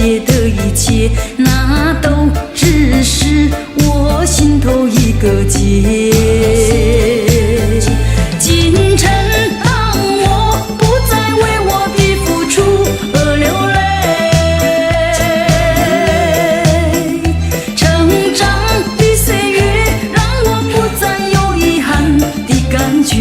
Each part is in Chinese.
切的一切，那都只是我心头一个结。今晨当我不再为我的付出而流泪，成长的岁月让我不再有遗憾的感觉。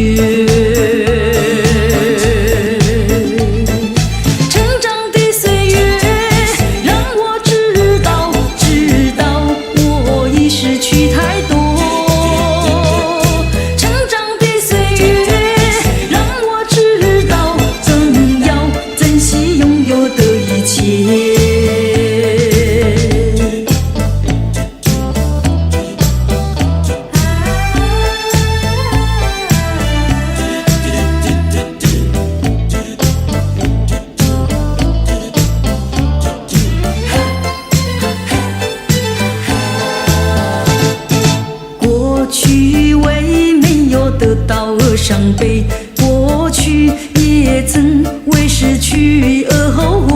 过去为没有得到而伤悲，过去也曾为失去而后悔。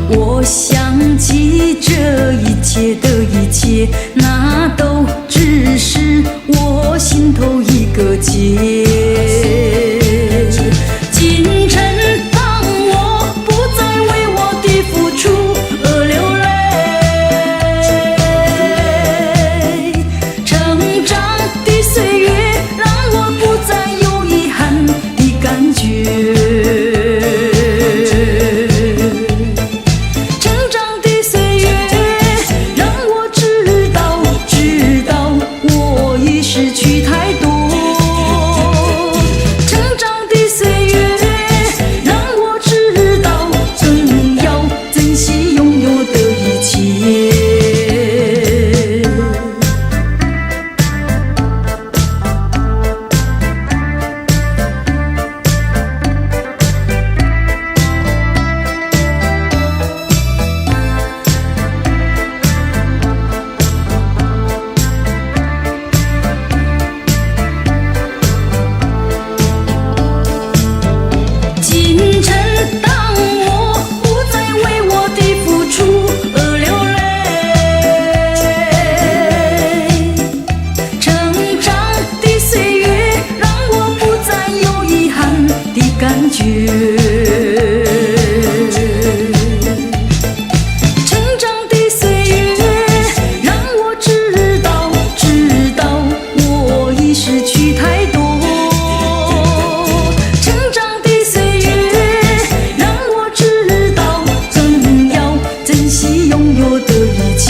我想起这一切的一切，那都只是我心头一个结。今晨当我不再为我的付出而流泪，成长的岁月让我不再有遗憾的感觉。成长的岁月让我知道我已失去太多。成长的岁月让我知道更要珍惜拥有的一切。今晨当我不再为我的付出而流泪，成长的岁月让我不再有遗憾的感觉。成长的岁月让我知道我已失去太多。成长的岁月让我知道更要珍惜拥有的一切。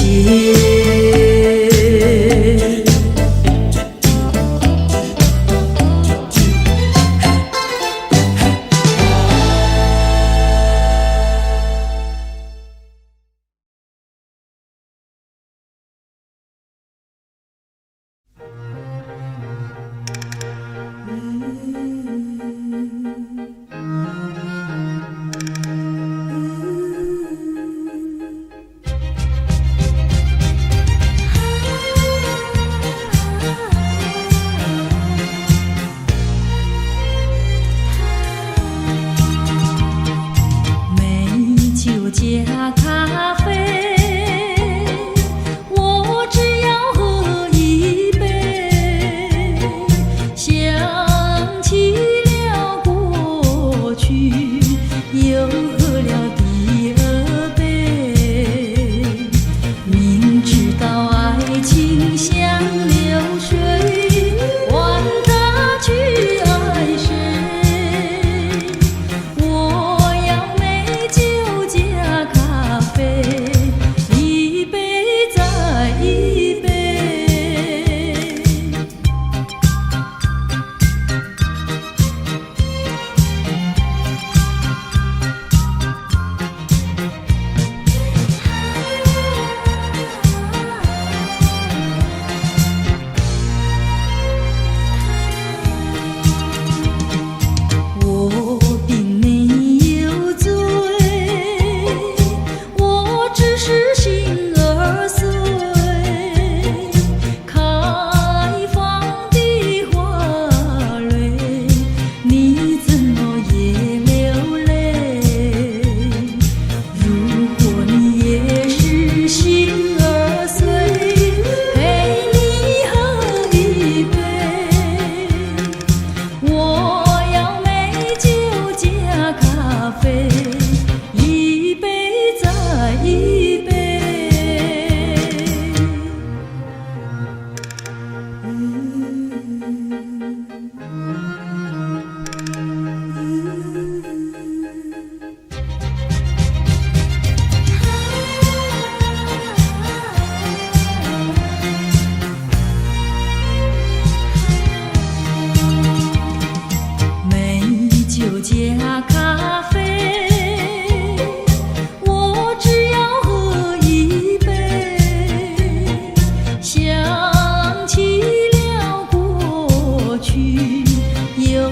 酒喝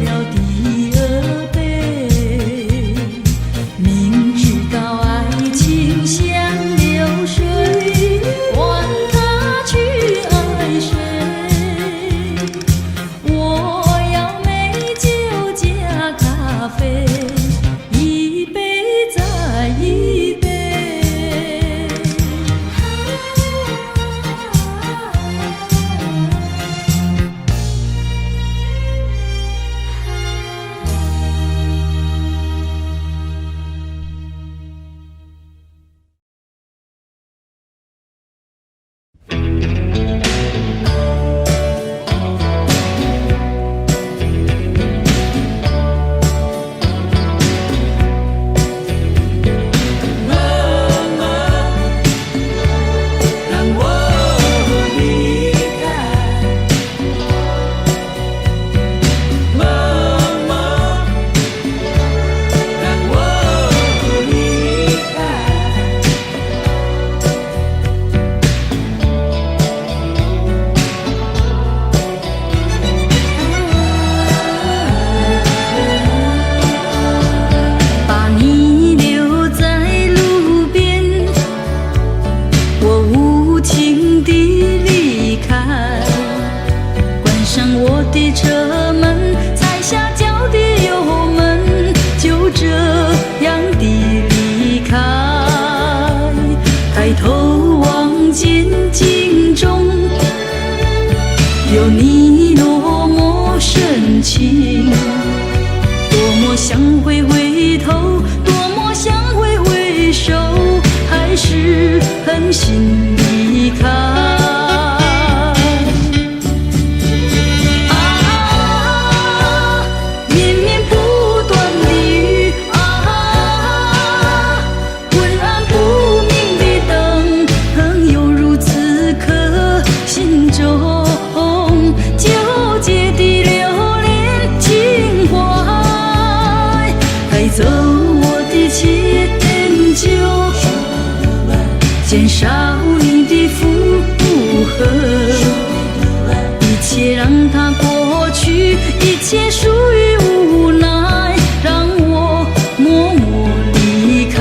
了第二杯，明知道爱情像流水，管他去爱谁。我要美酒加咖啡，一杯再一杯。我的车门，踩下脚的油门，就这样的离开。抬头望见镜中有你落寞深情，多么想会回头，多么想会回首，还是狠心离开。走我的迁就，减少你的负荷，一切让它过去，一切属于无奈，让我默默离开。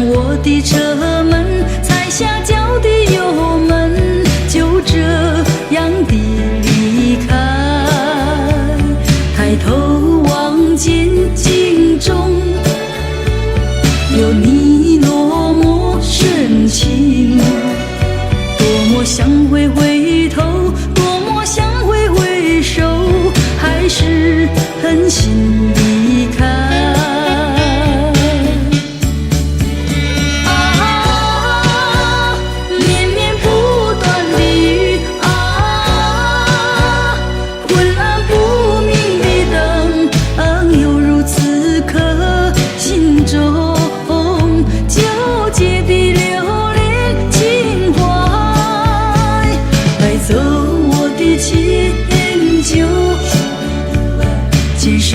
我的车门，踩下脚的油门，就这样的离开。抬头望见镜中有你落寞深情，多么想会回头，多么想会回首，还是狠心离开。走我的迁就，减少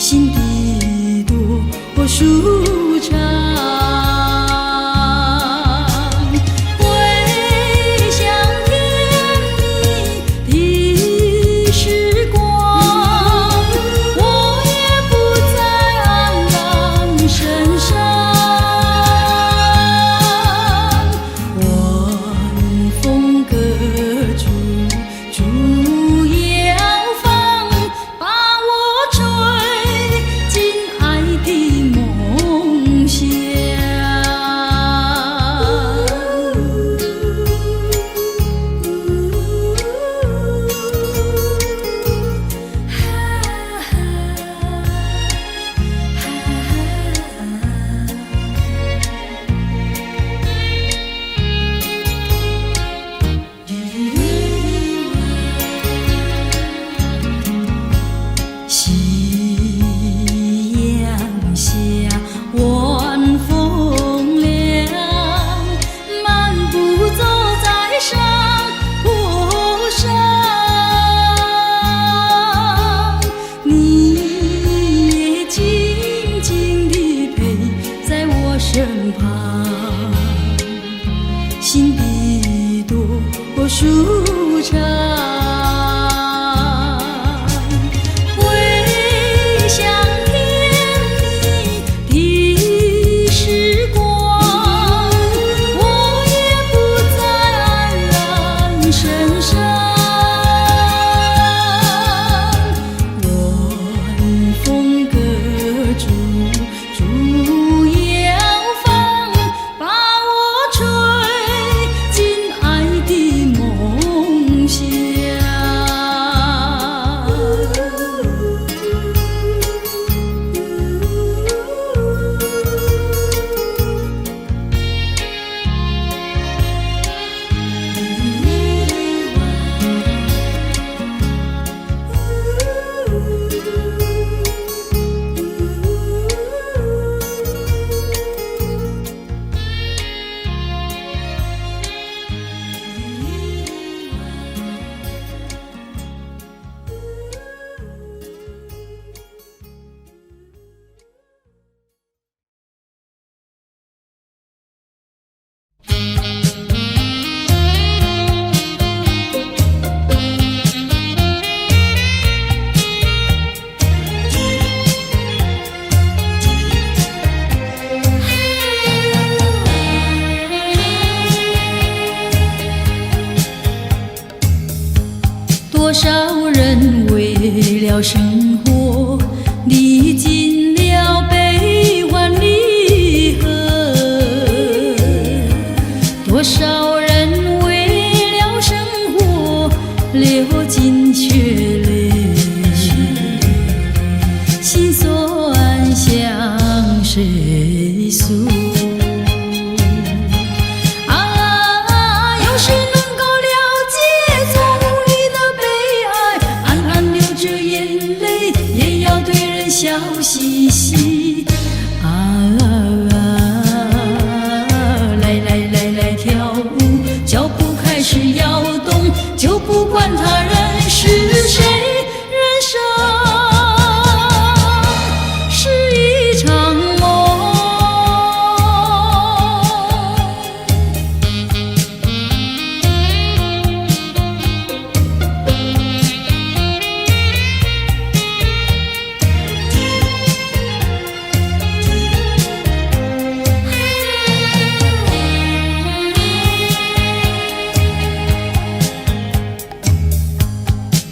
心底多舒畅。回想甜蜜的时光，我也不再黯然神伤。晚风隔竹，竹摇放，把我吹进爱的梦乡。夕阳下，晚风凉，漫步走在山坡上，你也静静地陪在我身旁，心底多舒畅。回想甜蜜的时光，我也不再黯然神伤。晚风隔竹，竹摇放，把我吹进爱的梦乡。多少人为了生活历尽了悲欢离合，多少人为了生活流尽血泪，心酸向谁诉？要是能够了解从你的悲哀，暗暗流着眼泪，也要对人笑嘻嘻。来来来来跳舞，脚步开始摇动，就不管他人是谁，人生是一场梦。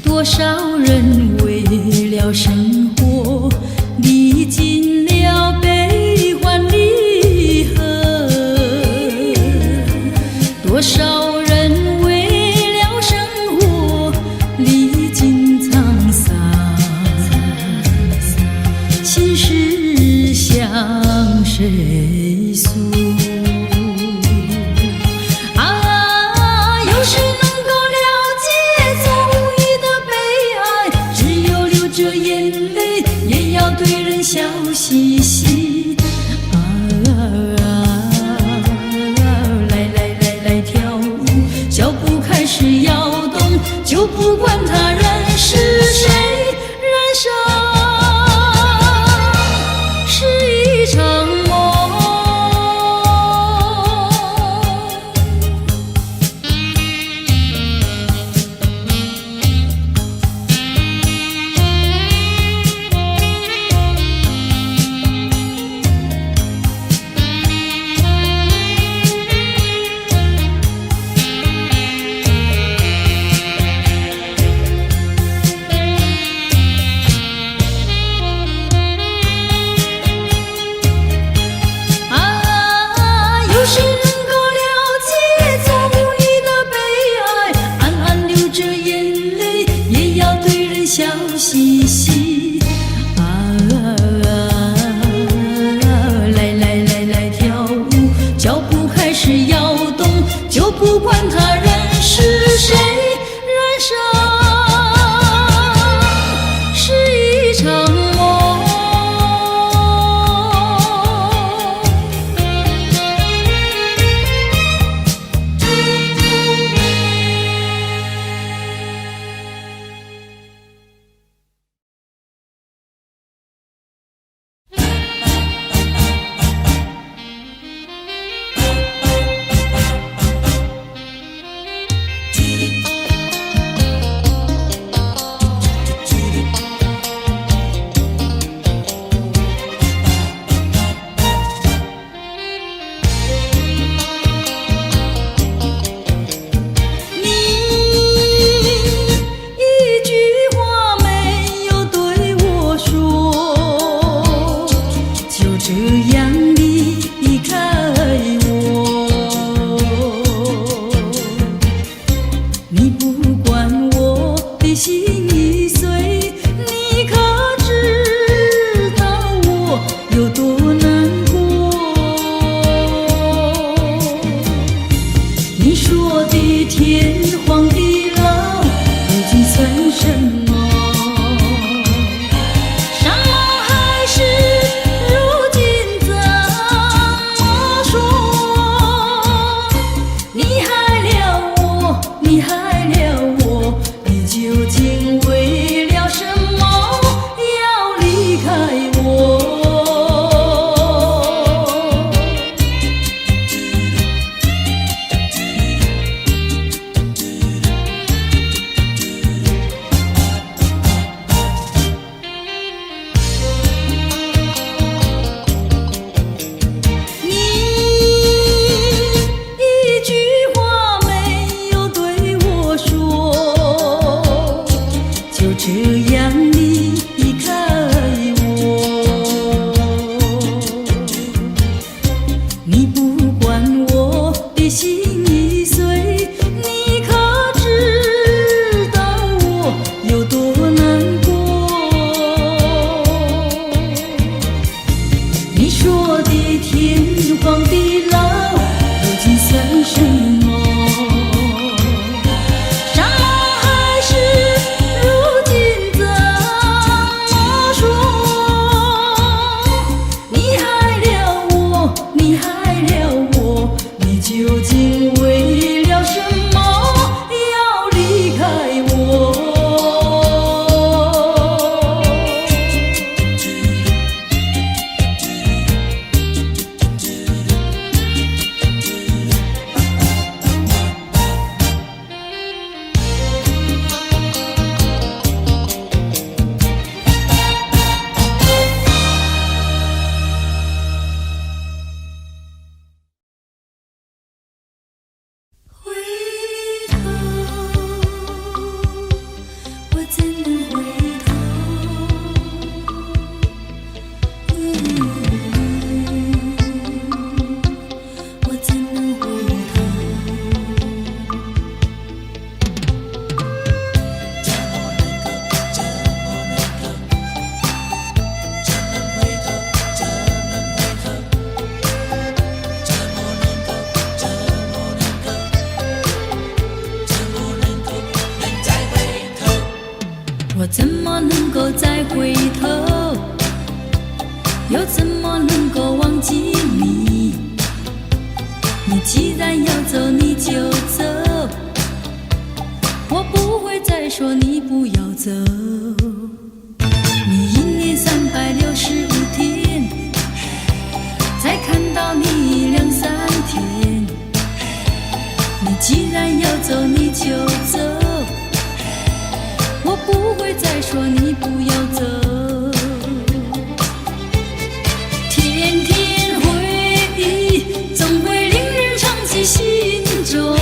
多少人为了生活历尽了悲欢离合，多少人为了生活历尽沧桑，心事向谁诉？要是能够了解从你的悲哀，只有流着眼泪，也要对人笑嘻嘻。来来来来跳舞，脚步开始摇动，就不管他人是谁，人生再回头？又怎么能够忘记你？你既然要走，你就走，我不会再说你不要走。你一年365天，才看到你2、3天。你既然要走，你就走，我不会再说你不要走。天天回忆，总会令人长记心中。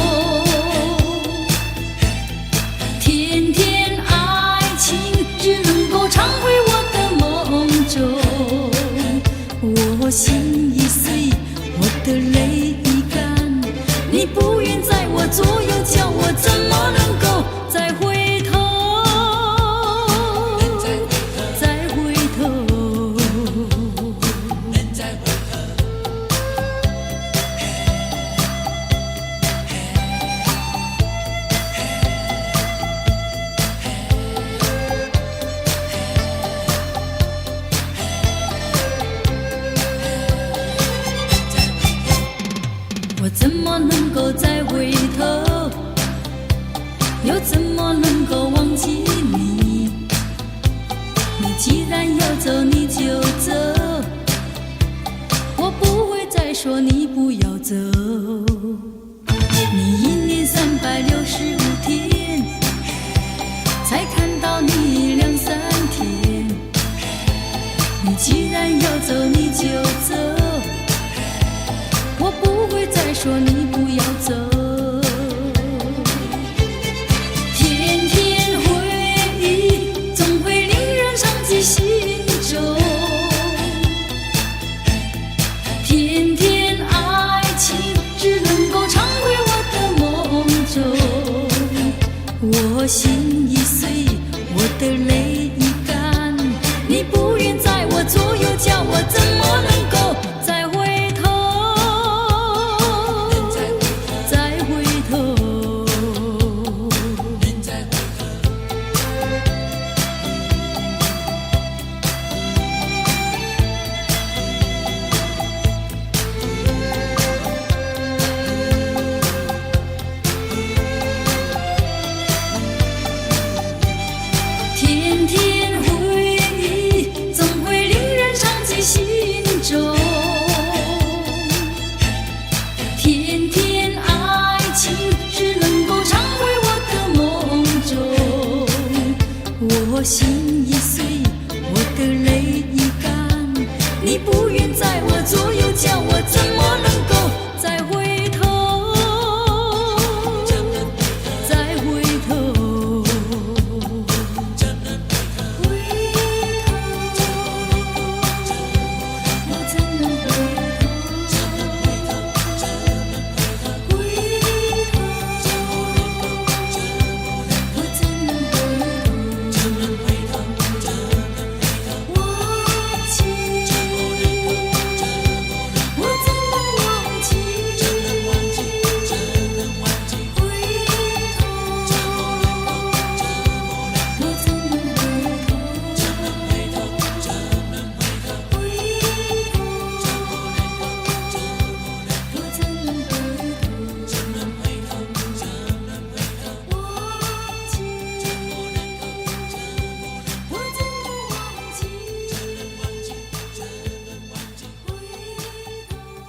天天爱情，只能够常回我的梦中。我心已碎，我的泪已干，你不愿在我左右，叫我怎么能够再回头？再回头，我怎么能够再回头？又怎么能够忘记你？你既然要走，你就走，我不会再说你不要走。你一年365天，才看到你2、3天。你既然要走，你就走，我不会再说你不要走。天天回忆，总会令人长记心中。天天爱情，只能够常回我的梦中。我心已碎，我的泪已干，你不愿在我左右，叫我怎么能够再回头？再回头，天天回忆，总会令人长记心中。天天爱情，只能够常回我的梦中。我心已碎，我的泪已干，你不愿在我左右，叫我怎么能够再回头？再回头，回头，我怎能回头？回头，我怎能回头？忘记，我怎能忘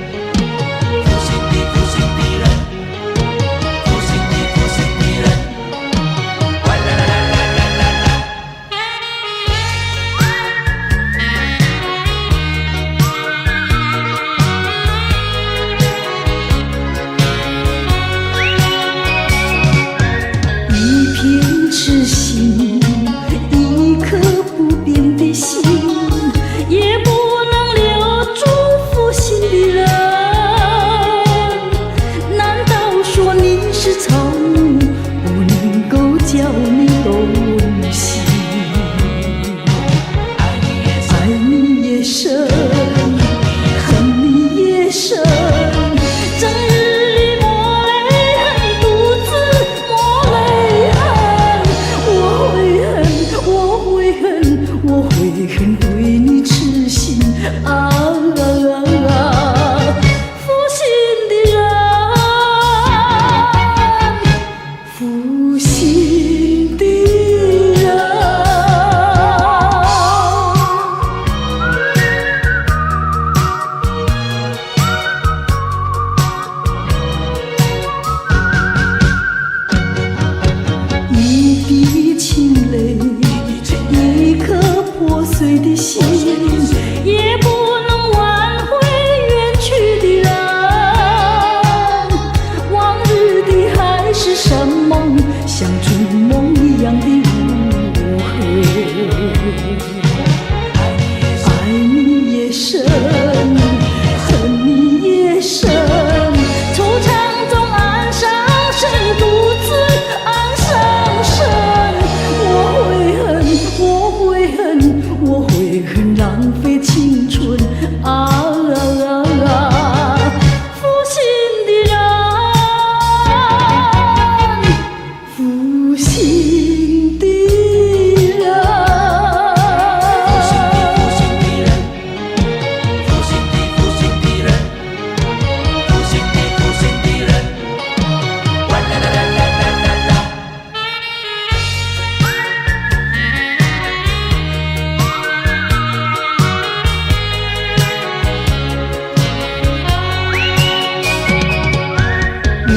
记？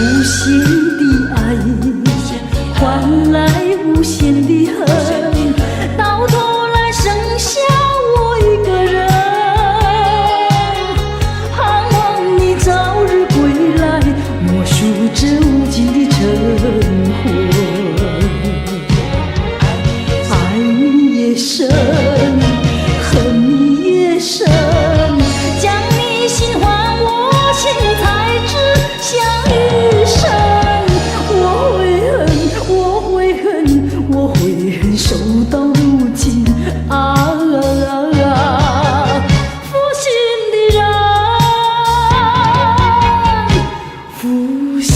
无限的爱，换来无限的恨，到头来剩下我一个人。盼望你早日归来，默数这无尽的晨昏。爱你也深，恨你也深，将你心换我心，才知相与生。我会恨，我会恨，我会恨，守到如今啊！负心的人，负心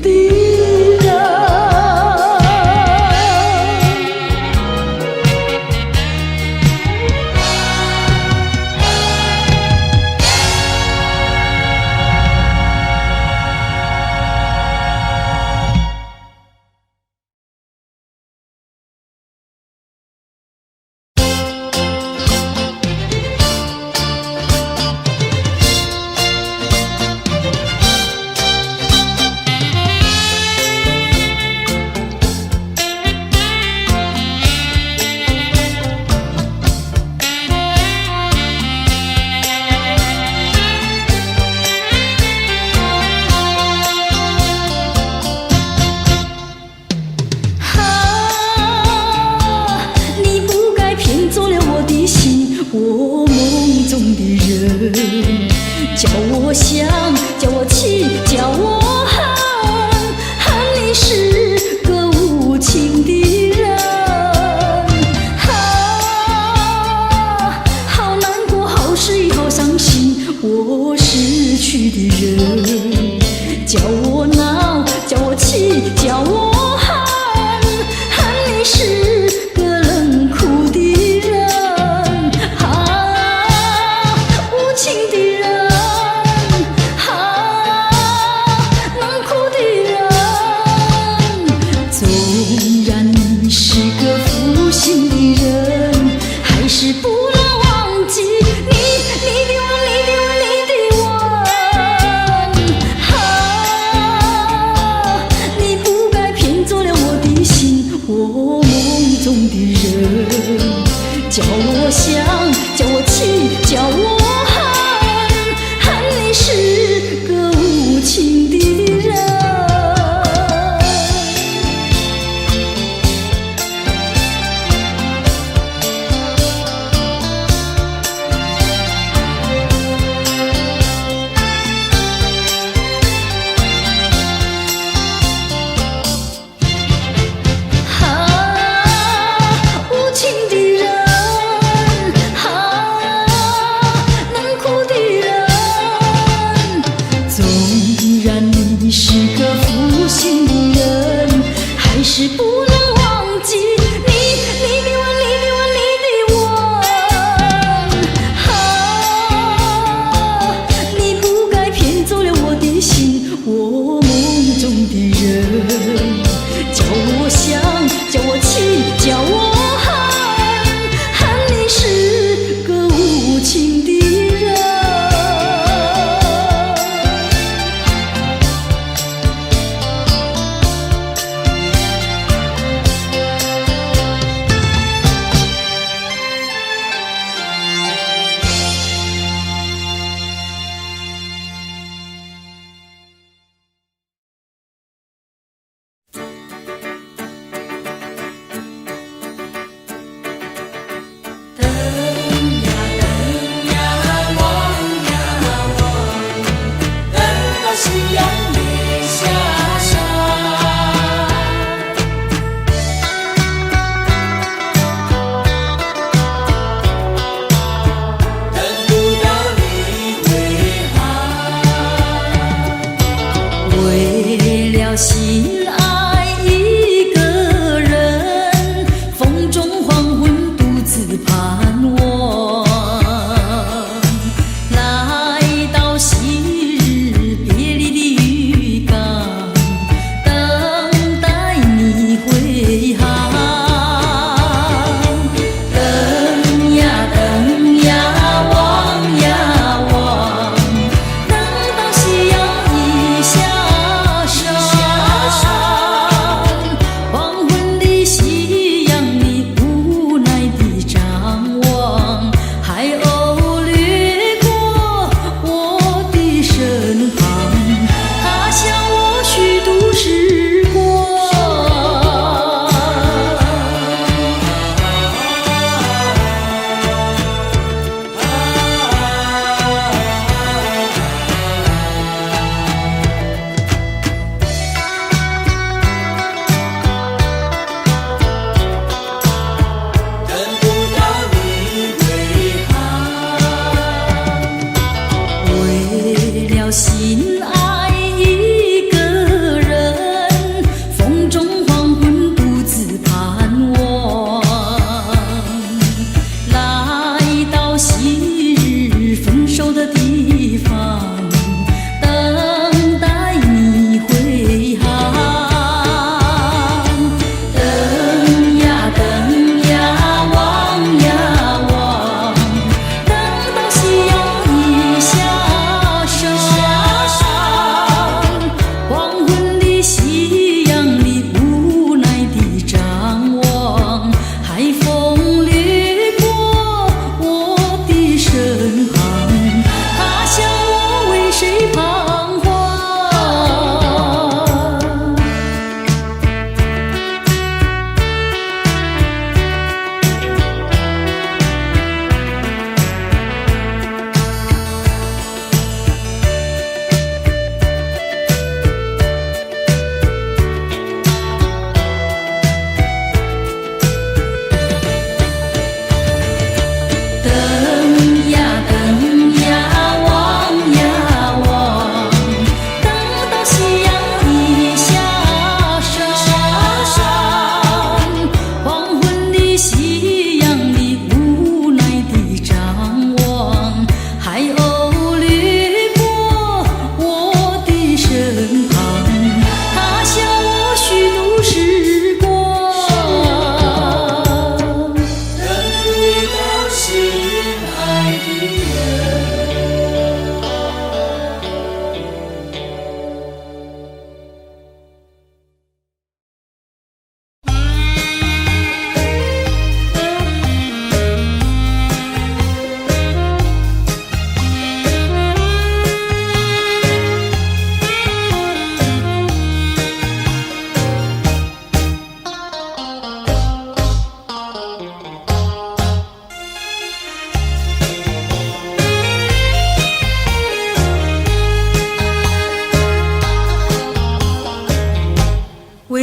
的人。我梦中的人，叫我想，叫我气，叫我恨，恨你是个无情的人。好难过，好失意，好伤心，我失去的人，叫我恼，叫我气，叫我恨，恨你是个冷酷的人。是不能忘记你的吻，你不该骗走了我的心，我梦中的人，叫我想，叫我气，叫我恨，恨你是个无情的人。是不能忘记你的吻，你不该骗走了我的心，我梦中的人，叫我想，叫我气，叫我恨，恨你是个无情的人。心爱一个人，风中黄昏独自盼望，来到昔日别离的渔港，等待你归航。等呀等呀，望呀望，等到夕阳已下。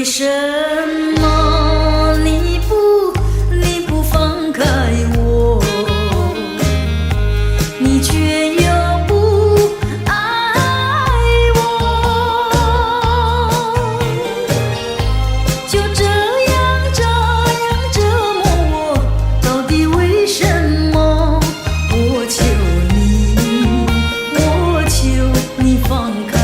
为什么你不放开我，你却又不爱我，就这样折磨我，到底为什么？我求你放开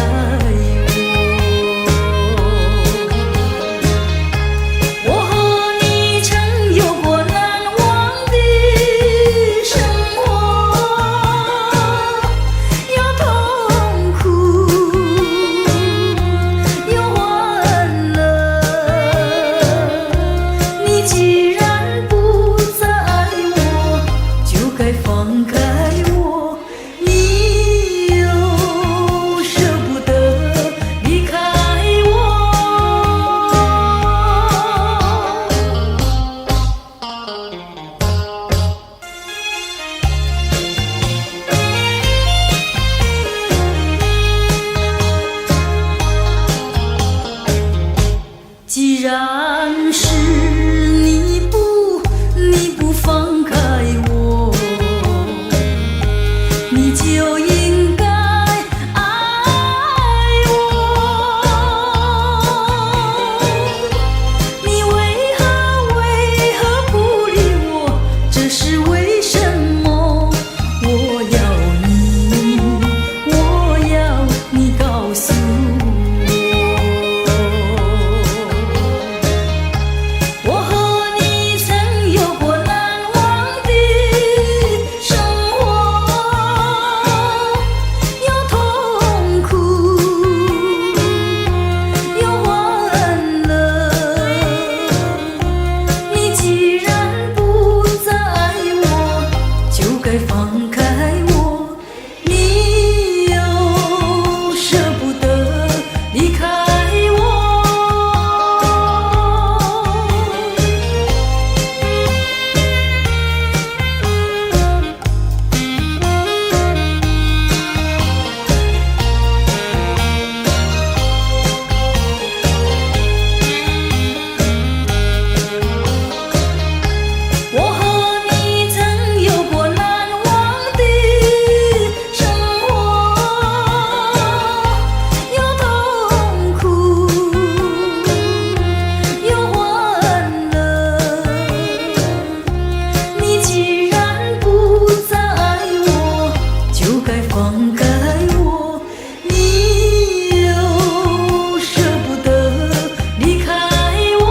既然是你不放开我，你就应该爱我。你为何不理我？这是为什么？我要你告诉放开我，你又舍不得离开我。我和你曾有过难忘的生活，有痛苦，有欢乐。你既然不再爱我，就该放开我。你又舍不得离开我。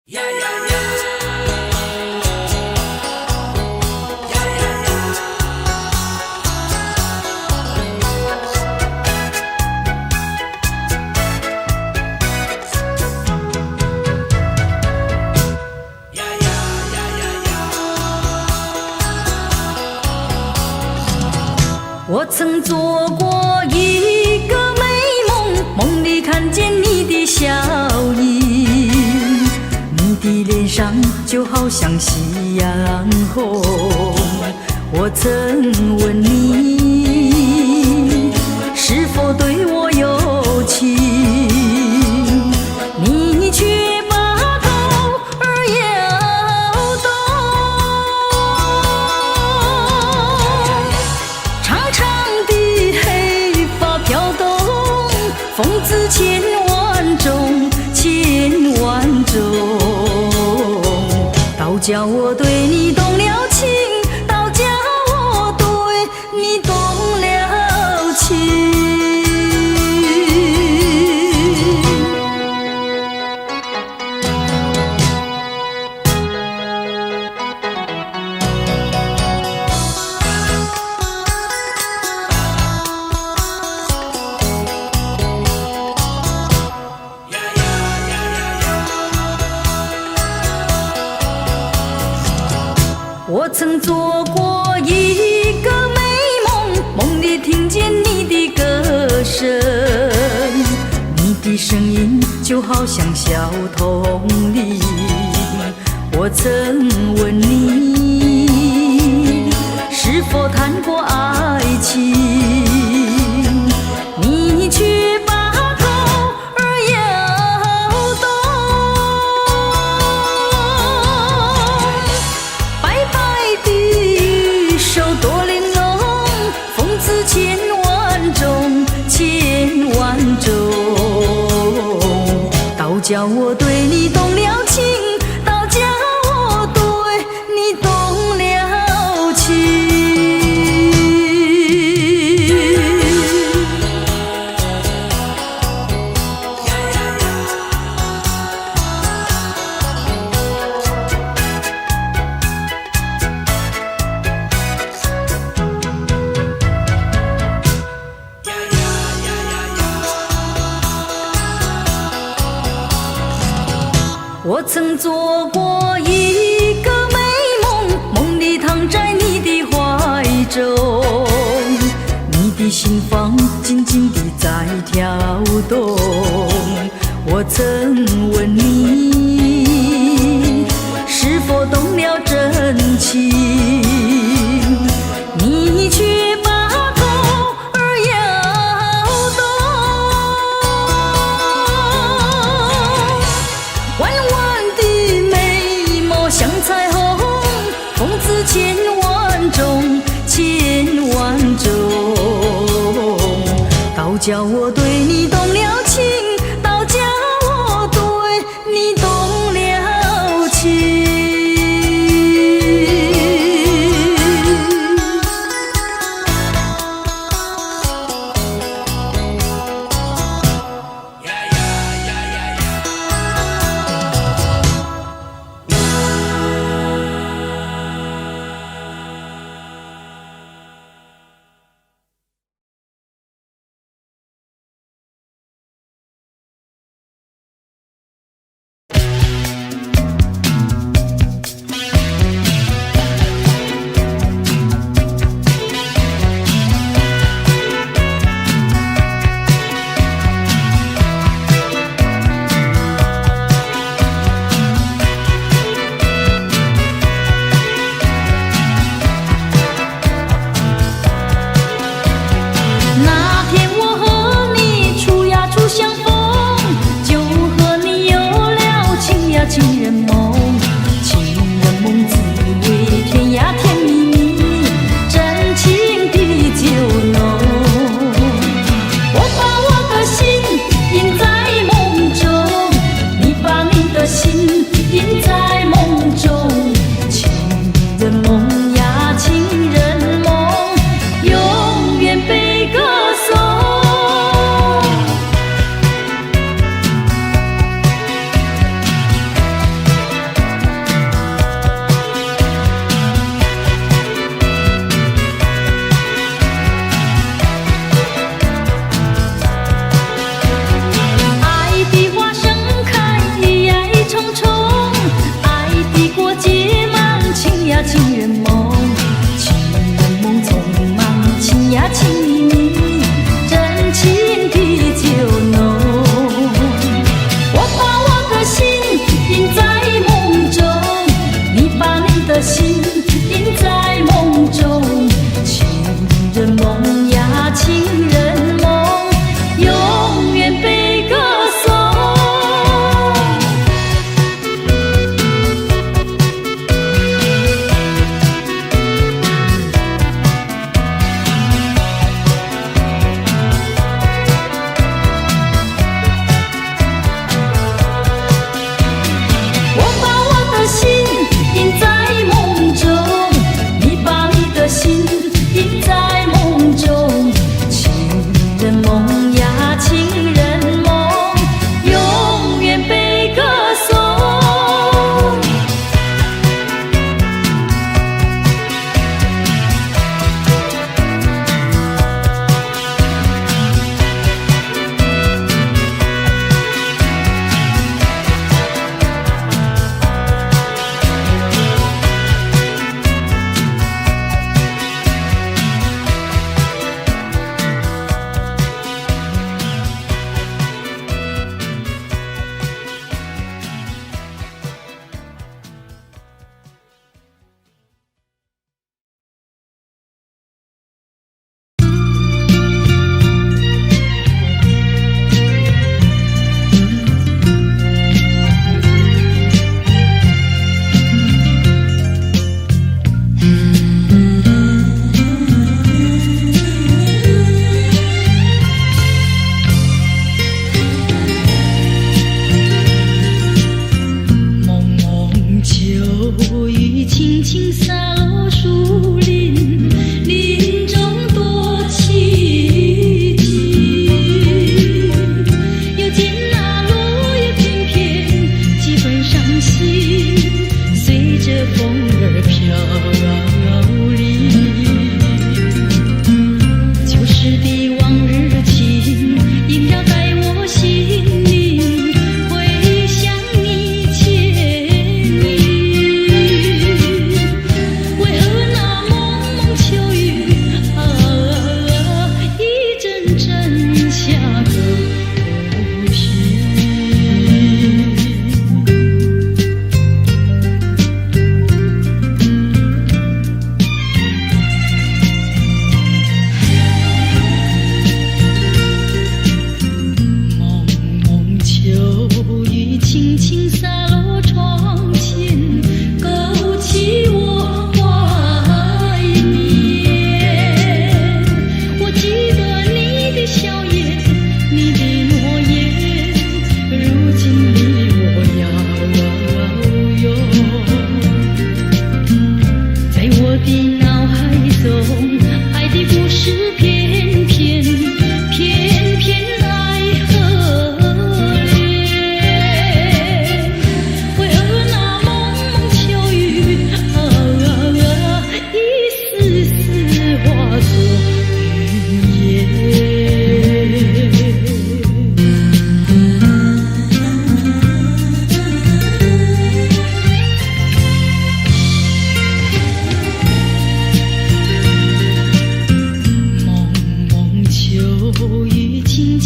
呀呀呀！呀呀呀！呀呀呀呀呀！我曾做过一个美梦，梦里看见你的笑意，你的脸上就好像夕阳红。我曾问你是否对我有情，你却把头儿摇动。长长的黑发飘动，风姿千万种，千万种。倒叫我对你动了情，倒叫我对你动了情。我曾做过一个美梦，梦里听见你的歌声，你的声音就好像小铜铃，我曾问你是否谈过爱情，你却把头儿摇动。白白的手多玲珑，风姿千万种，千万种。倒叫我对你动了情，倒叫我对你动了情。我曾做过一个美梦，梦里躺在你的怀中，你的心房紧紧地在跳动。我曾问你是否动了真情，你却把头儿摇动。弯弯的眉毛像彩虹，风姿千万种，千万种。倒叫我对你动了情，倒叫我对你动了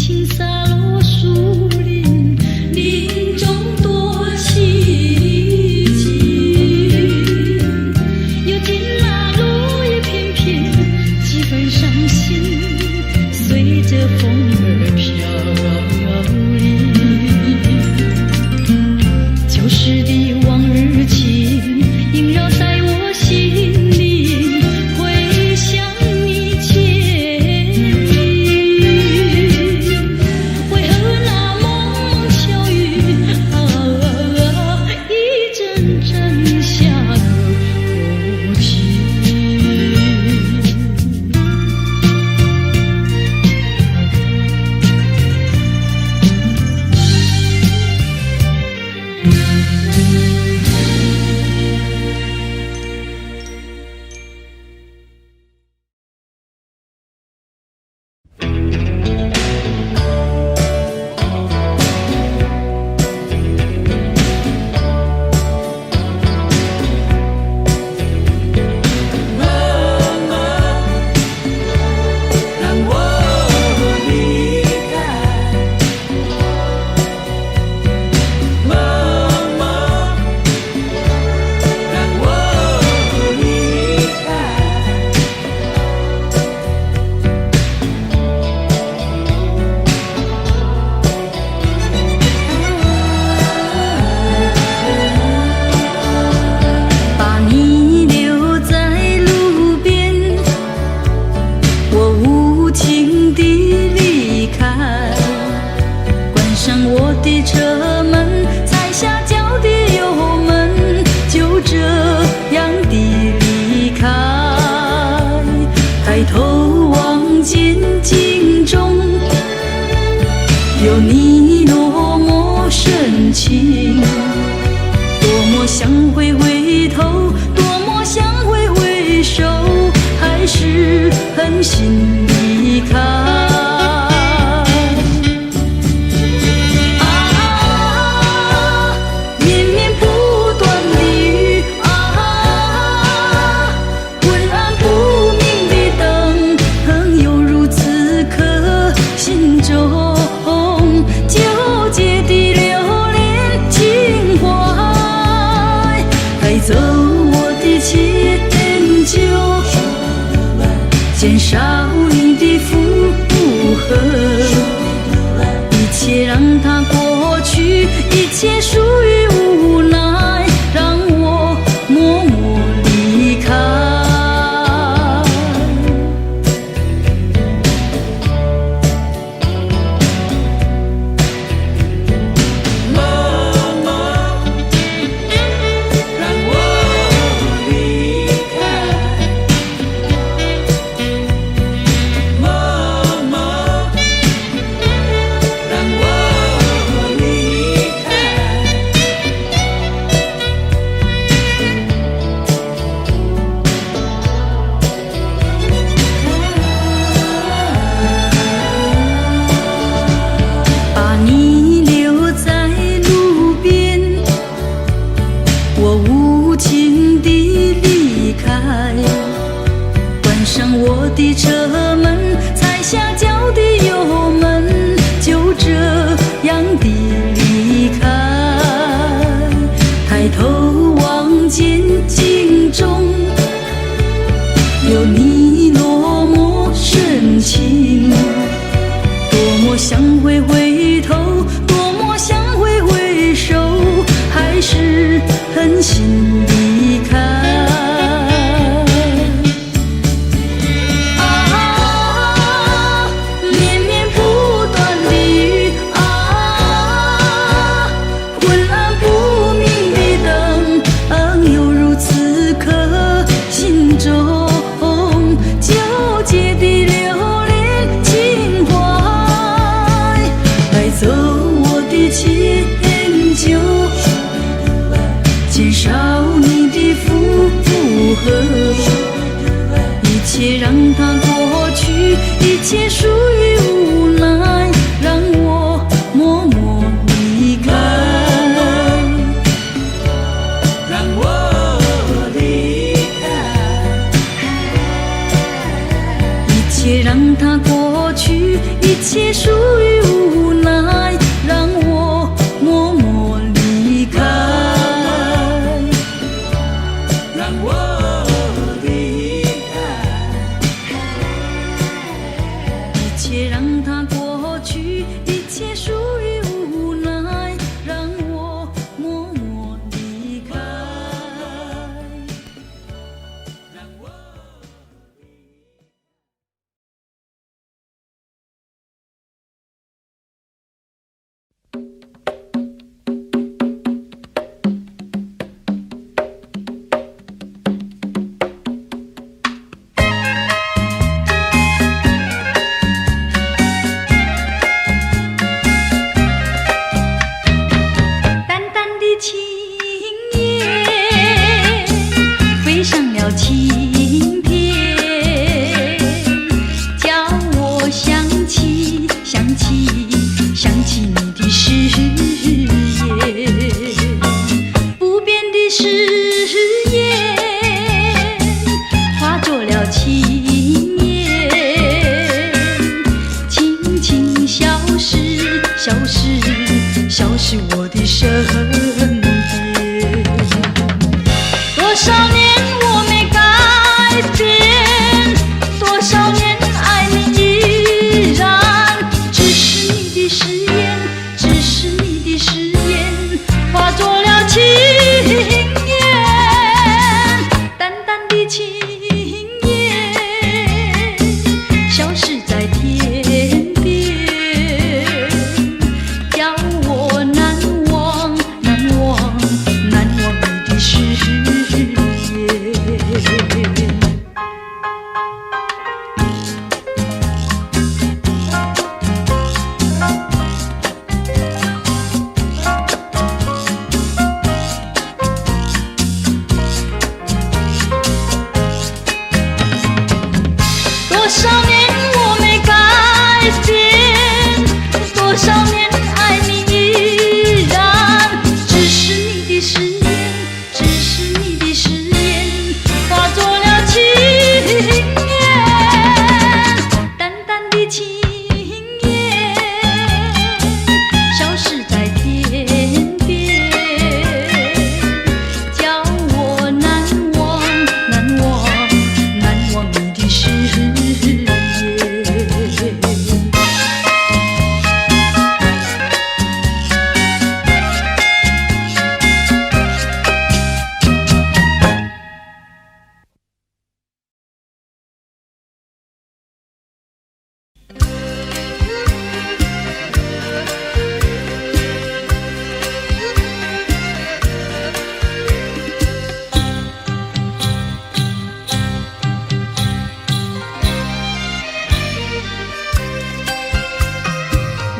情洒落树林，林中多凄寂。又见那落叶片片，几分伤心，随着风儿飘零。旧时的往日情，萦绕在我心里，回想你千里。为何那蒙蒙巧雨一阵阵下个无情？有你多么深情，多么想回头，多么想回首，还是狠心离开。走我的迁就，减少你的负荷，一切让它过去，一切属于无奈，让我默默离开。我的车门，踩下脚的油门，就这样的离开。抬头望见镜中，有你落寞深情，多么想回头，多么想回首，还是狠心离开。减少你的负荷，一切让它过去，一切属于无奈，让我默默离开，让我离开，一切让它过去，一切属于让它过去，一切属于无奈，让我默默离开。晴天，叫我想起你的誓言，不变的誓言化作了情言，轻轻消失，消失我的身边。多少年我没改变，多少年爱你依然，只是你的誓言，只是你的誓言化作了情言，淡淡的情言消失在天边，叫我难忘你的誓言。多少年我没改变，多少年爱你依然，只是你的誓言，只是你的誓言化作了情言，淡淡的情言消失在天边，叫我难忘你的誓言。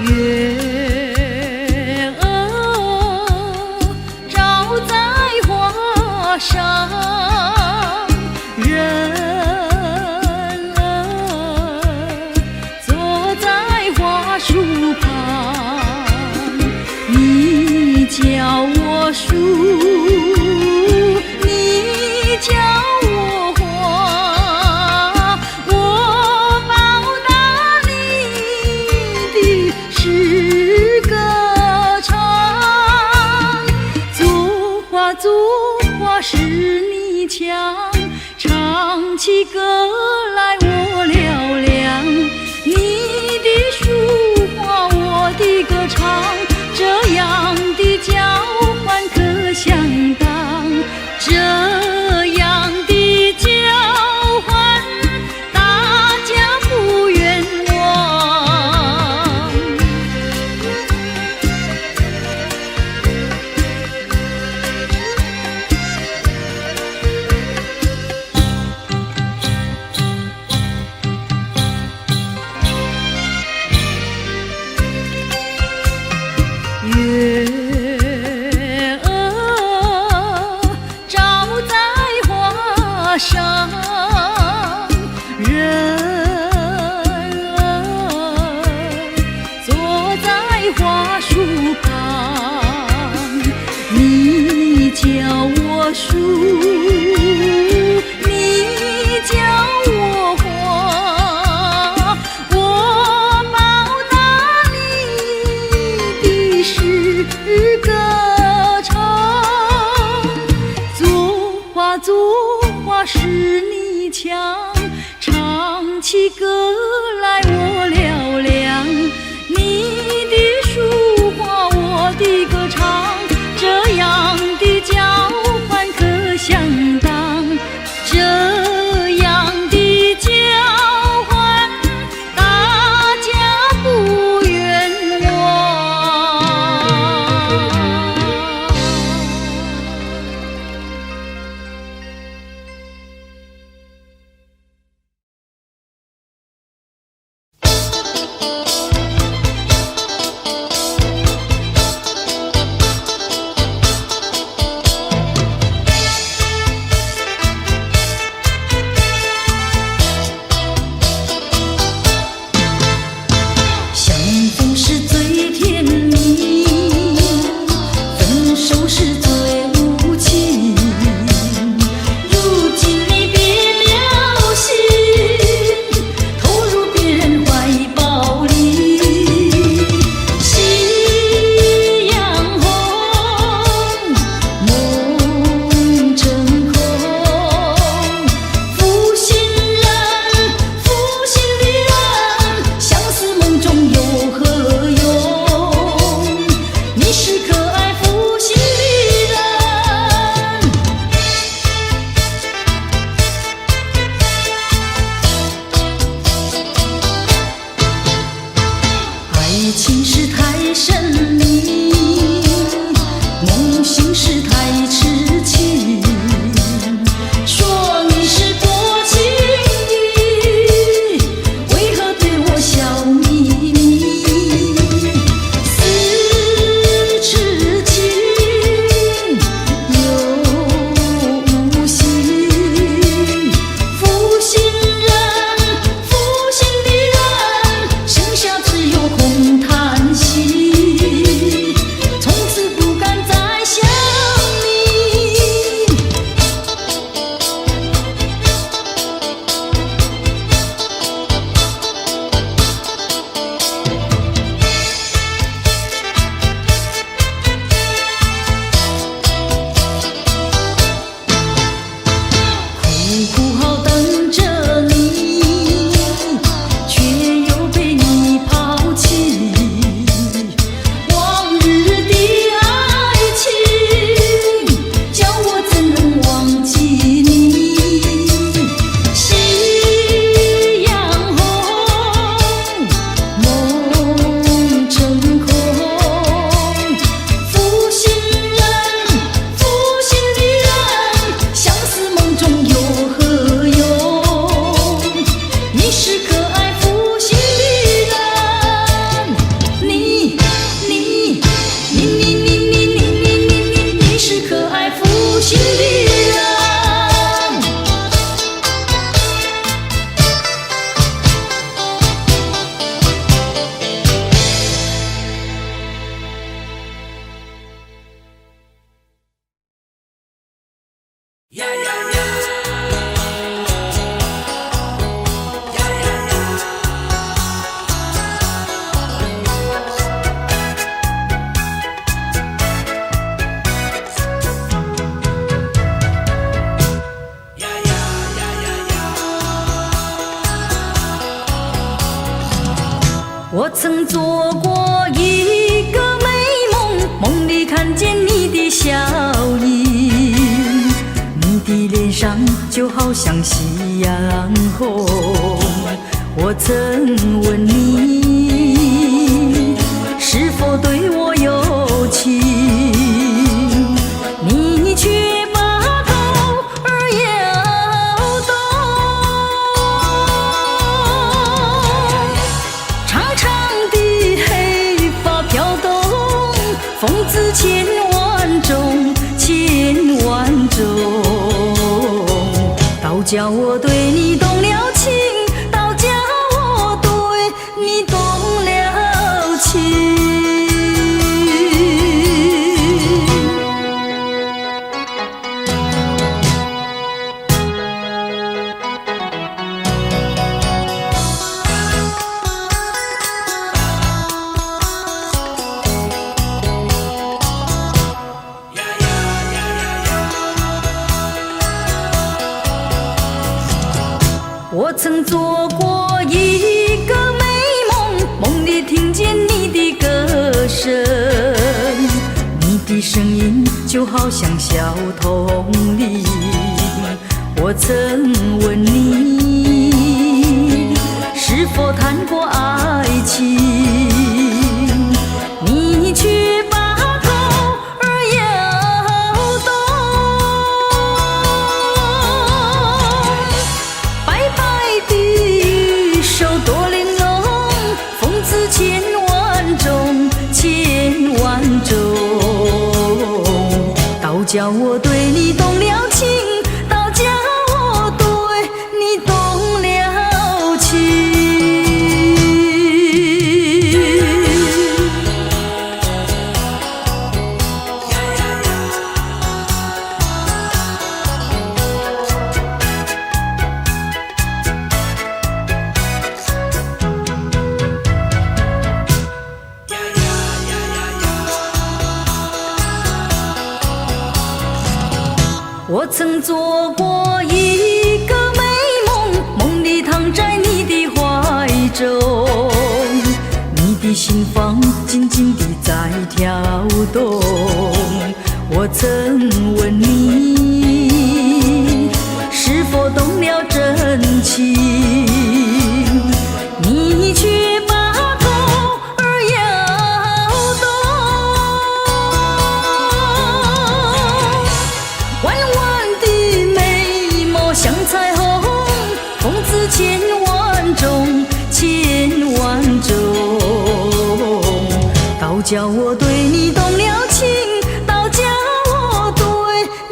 月儿照在花上，人儿坐在花树旁，你教我数，你教我画，我报答你的诗歌唱，作画使你强，唱起歌来我嘹亮，你的书画我的歌唱，这样的交换可相当，这样的交换大家不冤枉。月儿照在花上，人儿坐在花树旁，你教我数，你教我画，我报答你的诗歌唱，作画使你强，唱起歌来我嘹亮。我曾做过一个美梦，梦里看见你的笑影，你的脸上就好像夕阳红。我曾问你是否对我有情，你却把头儿摇动。长长的黑发飘动，风姿千万种，千万种，倒叫我对你动了情，倒叫我对你动了情。我曾做过一个美梦，梦里听见你的歌声，你的声音就好像小童铃。我曾问你是否谈过爱情，你却把头儿摇动。白白的手多玲珑，风姿千万种，千万种，倒叫我对你动了情，倒叫我对你动了情。我曾做过一个美梦，梦里躺在你的怀中，你的心房紧紧地在跳动。我曾问你是否动了真情，你却把头儿摇动。弯弯的眉毛像彩虹，风姿千万种，千万种，倒叫我对你动了情，倒叫我对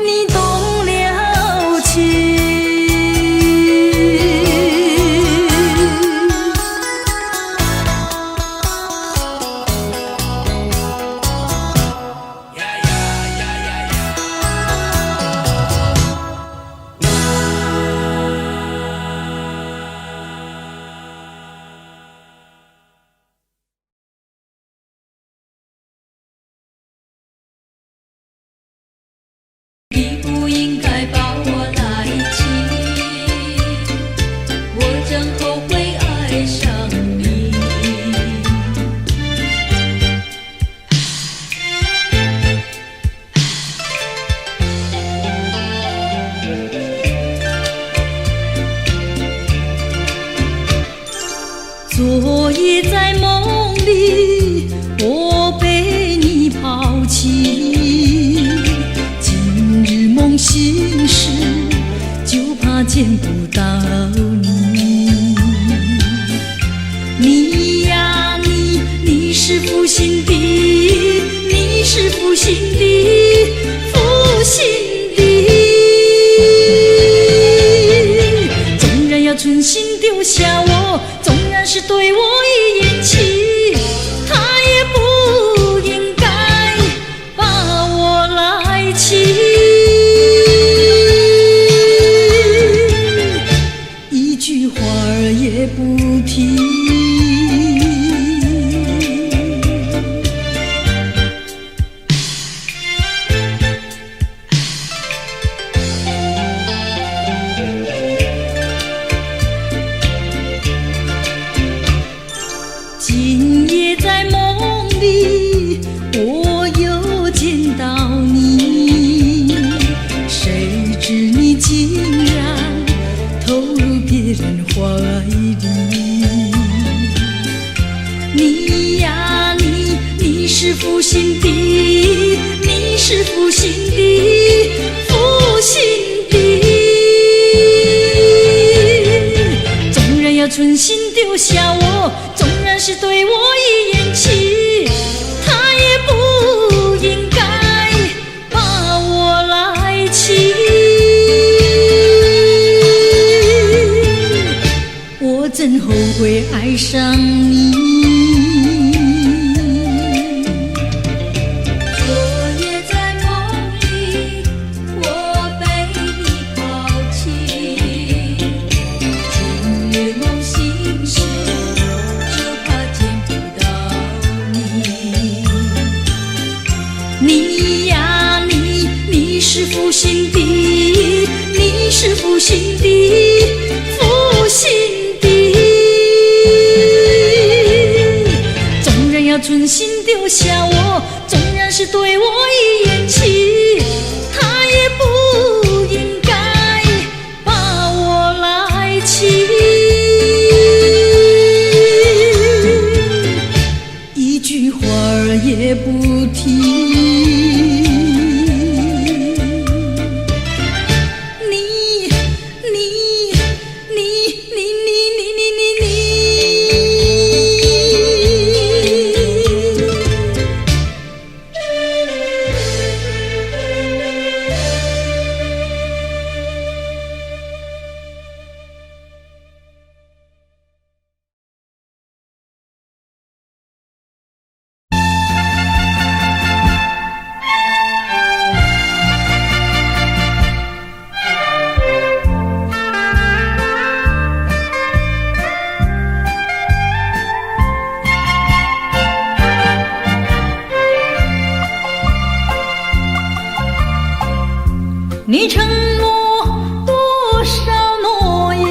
你动了情。你不应该把我来亲，我真后悔爱上你。昨夜在梦里，我被你抛弃，今日梦醒时，就怕见不到你。你呀你，你是负心的，你是负心的，负心的。纵然要存心丢下我，纵然是对我一言弃，他也不应该把我来亲，一句话儿也不提。今夜在梦里，我又见到你，谁知你竟然投入别人怀里。你呀你，你是负心的，你是负心的，负心的。纵然要存心丢下我，纵然是对我一言弃，他也不应该把我来弃。我怎后悔爱上你？你呀你，你是负心的，你是负心的，负心的。纵然要存心丢下我，纵然是对我一言弃，他也不应该把我来弃。一句话儿也不提。你承诺多少诺言，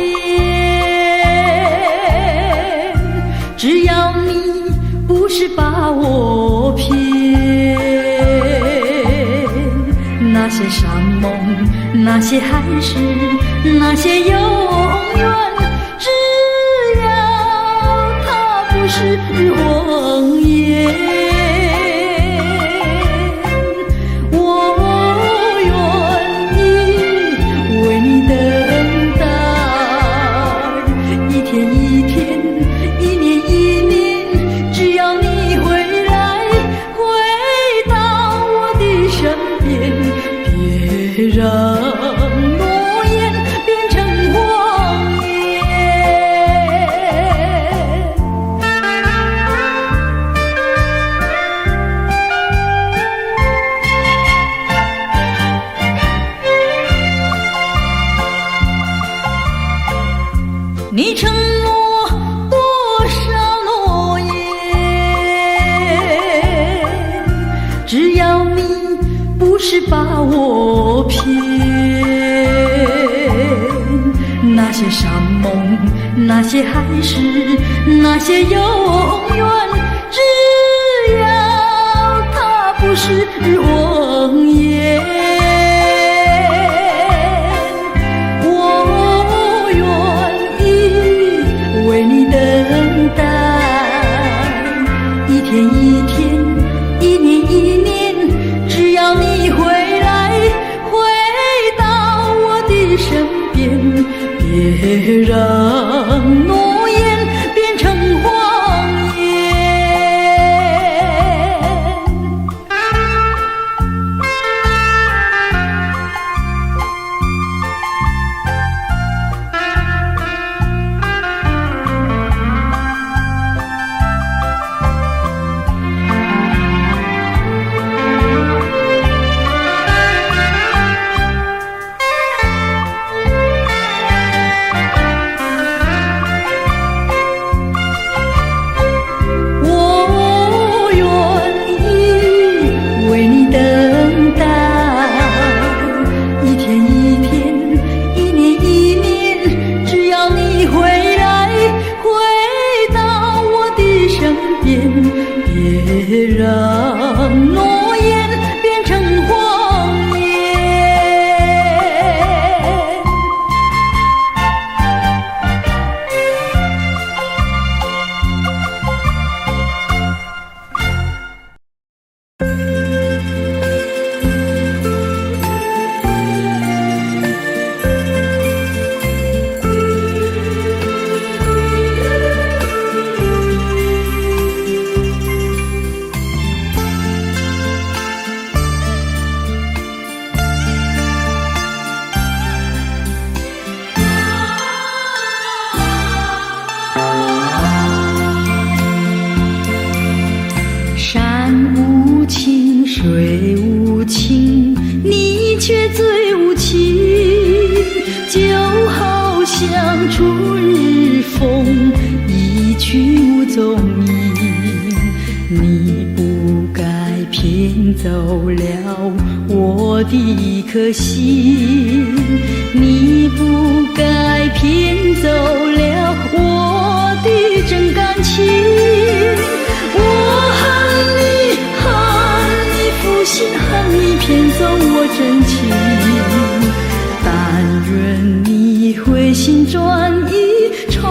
只要你不是把我骗。那些山盟，那些海誓，那些永远，只要它不是谎言。让诺言变成谎言。你承诺多少诺言，只要你不是把我骗。那些山盟，那些海誓，那些永远，只要它不是谎言。我愿意为你等待，一天一天，一年一年，只要你回来，回到我的身边，别让诺言变成谎言。变，别让诺言变成谎言。山无情，水无情，你却最无情，就好像春日风，一去无踪影。你不该骗走了我的一颗心，你不该骗走了我的真感情。恨你骗走我真情，但愿你回心转意，重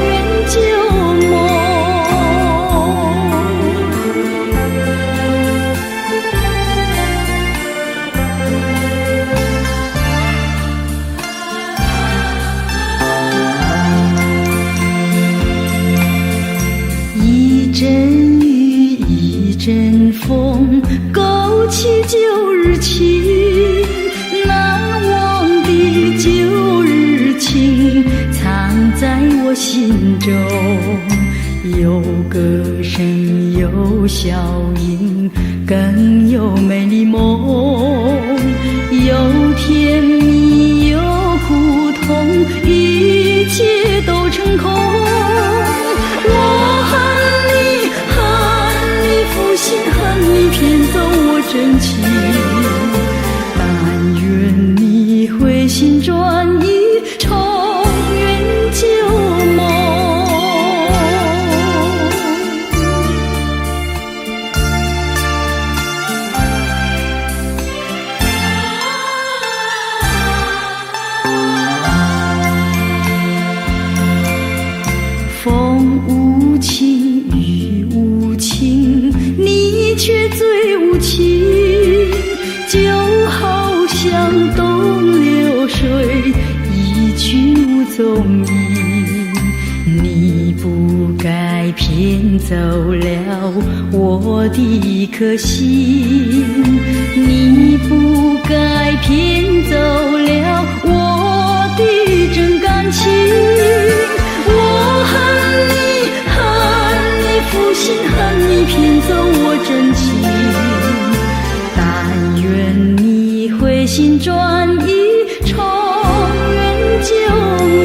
圆旧梦。一阵雨，一阵风，勾起旧日情，难忘的旧日情藏在我心中，有歌声，有笑音，更有美丽梦，有甜蜜，有苦痛，一切都成空。我恨你，恨你负心，恨你骗走我真情，但愿你回心转意，重圆旧梦。风无情，雨无情，你却最无情，就好像东流水，一去无踪影。你不该骗走了我的一颗心，你不该骗走了我的真感情。我恨你，恨你负心，恨你骗走我真情，但愿你回心转意，重圆旧梦。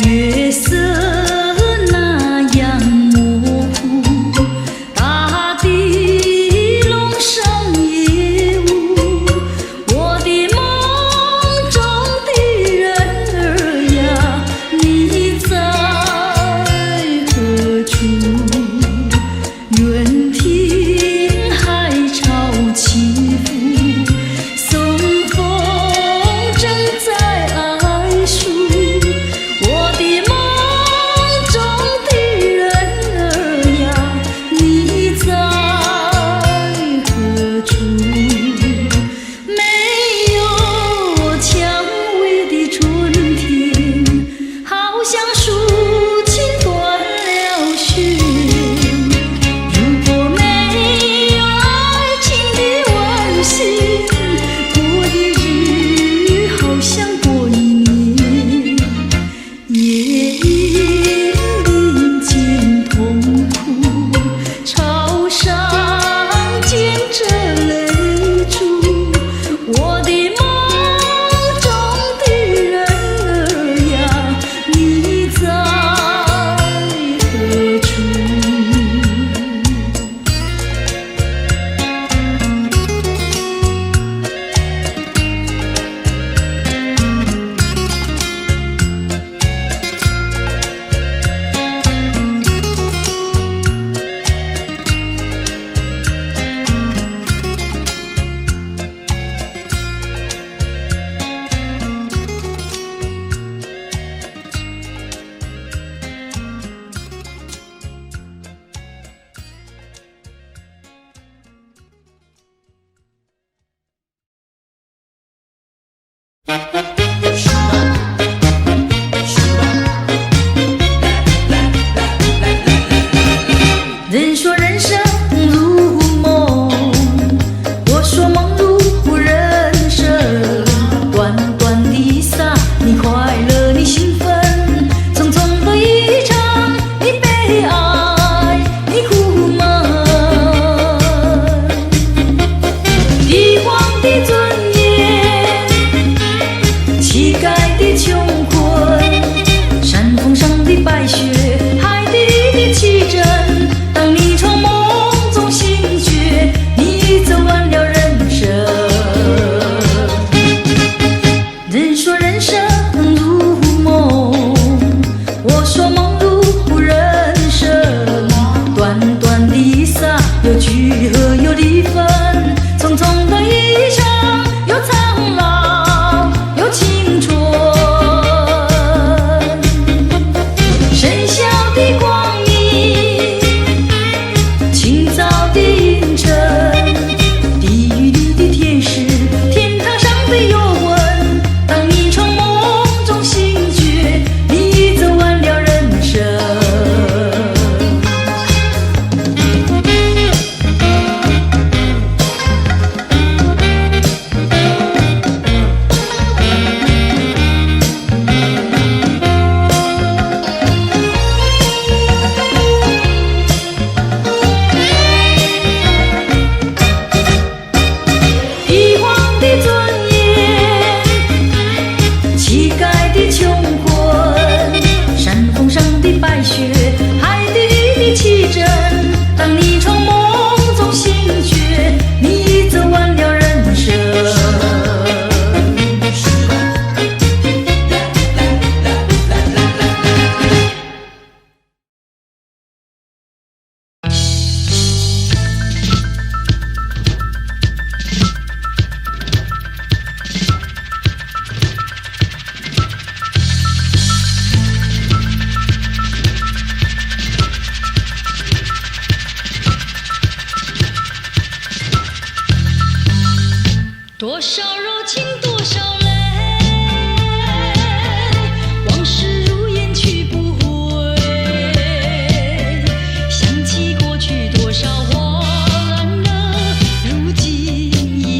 月色那样模糊，大地笼上夜雾。我的梦中的人儿呀，你在何处？远听海潮起伏，松风正在哀诉。我的梦中的人儿呀，你在何处？没有蔷薇的春天，好像竖琴断了弦。如果没有爱情的温馨，过一日好像过一年。夜莺林间痛哭，潮上捡着泪珠。我的梦中的人儿呀，你在何处？人说人生如梦，我说梦如人生。短短的撒，你快乐，你兴奋；匆匆的一场，你悲哀，你苦闷。帝皇的尊严，乞丐的穷困，山峰上的白雪，海底的奇珍。当你从梦中醒觉，你走完了人生。人说人生如梦，我说梦如人生。短短的撒，有聚合有离分，匆匆的一场，有苍老有青春。深宵的光明，清早的阴沉，地狱里的天使，天堂上的幽魂。当你从梦中醒觉，你走完了人生。帝皇的尊严，乞丐的穷困，山峰上的白雪，海底的奇珍。当你从梦中醒觉，你走完了人生。多少柔情多少泪，往事如烟去不回。想起过去多少欢乐，如今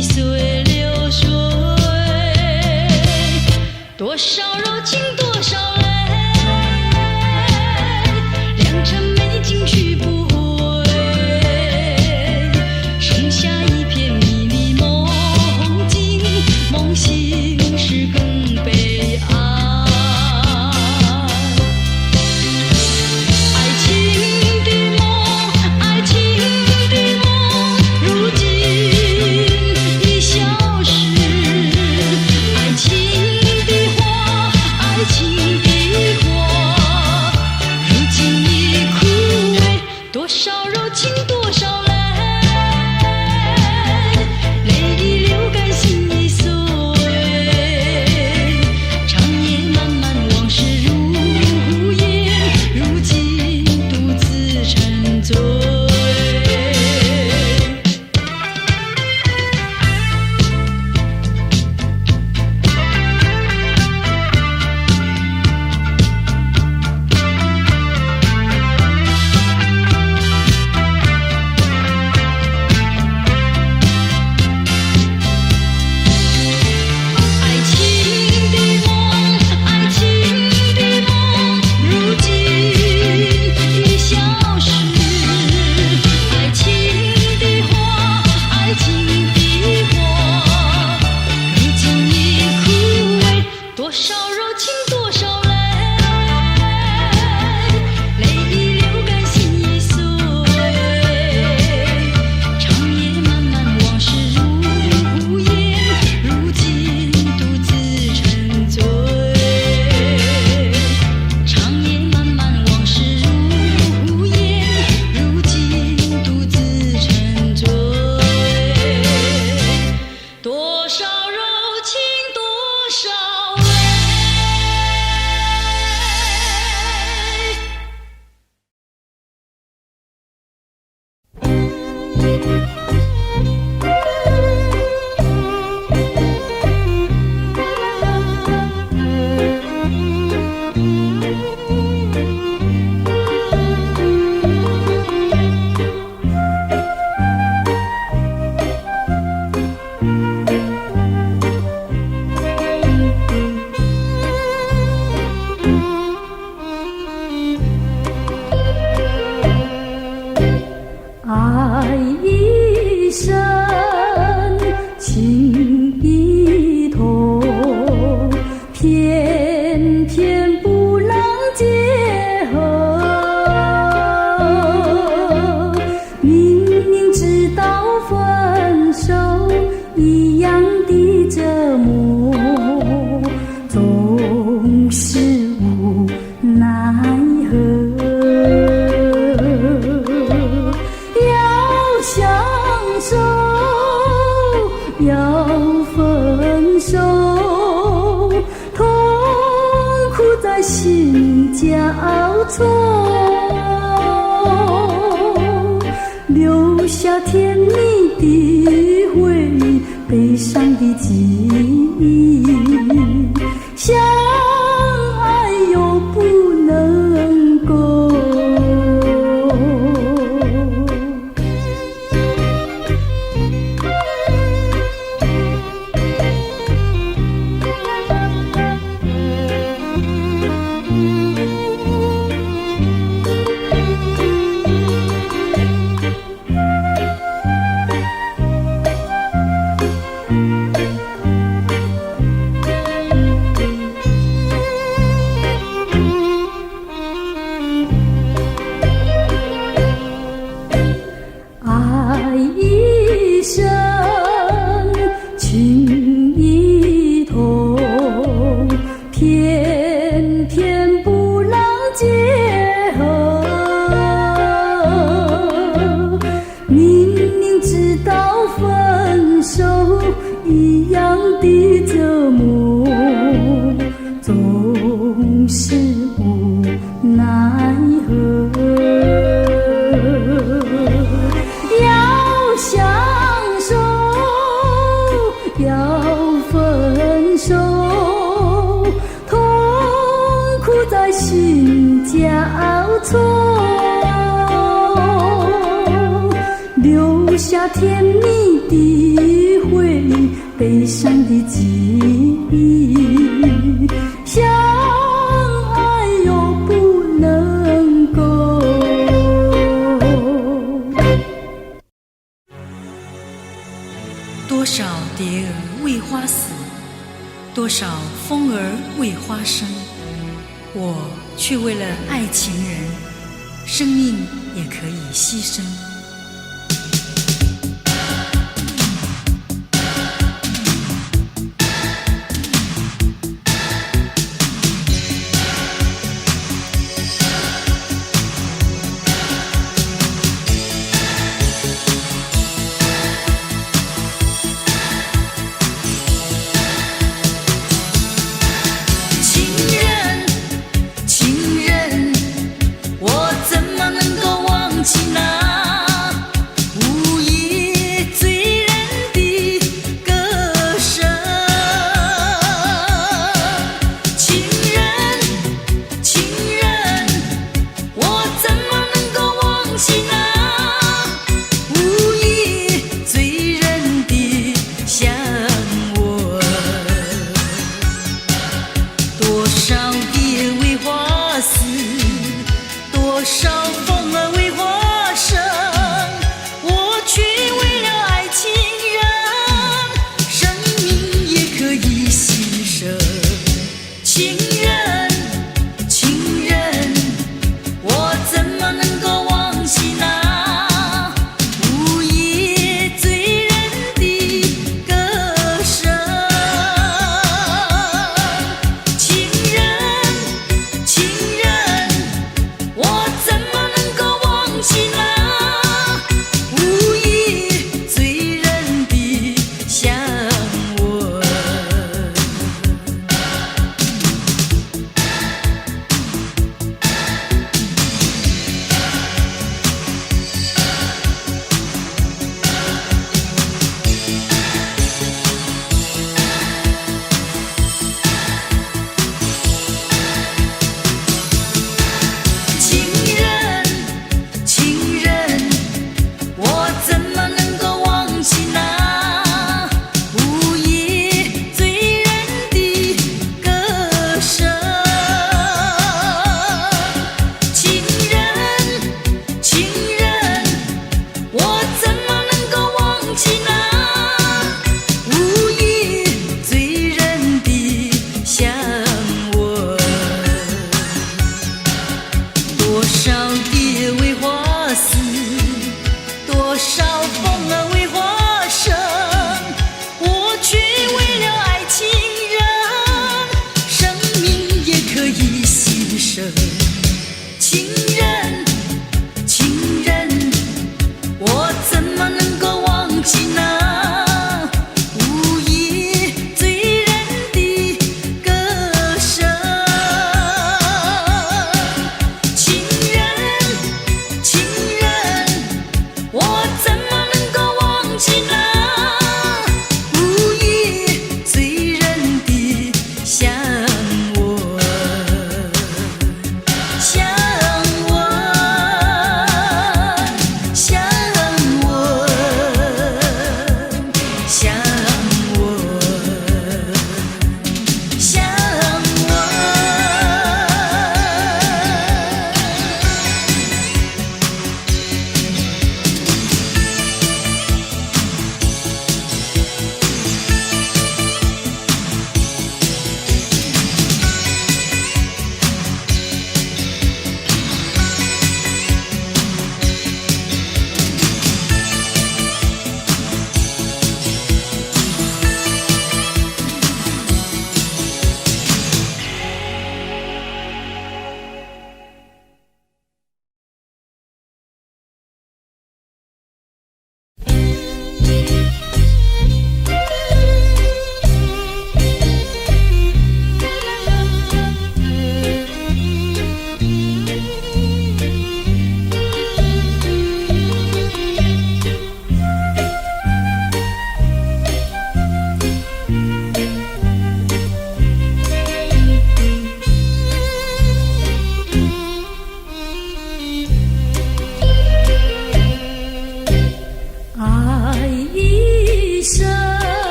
一样的折磨，总是无奈何。要相守，要分手，痛苦在心交错，留下甜蜜的回忆，悲伤的记忆。相爱又不能够，爱一生，情一痛，偏偏不能结合。明明知道分手一样的折磨，总是无奈何。相守，要分手，痛苦在心交错，留下甜蜜的回忆，悲伤的记忆。相爱又不能够。多少蝶儿为花死，多少风儿为花生，我却为了爱情人，生命也可以牺牲。情人，我怎么能够忘记那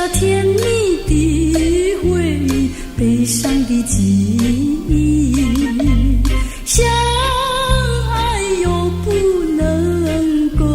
下甜蜜的回忆，悲伤的记忆，相爱又不能够。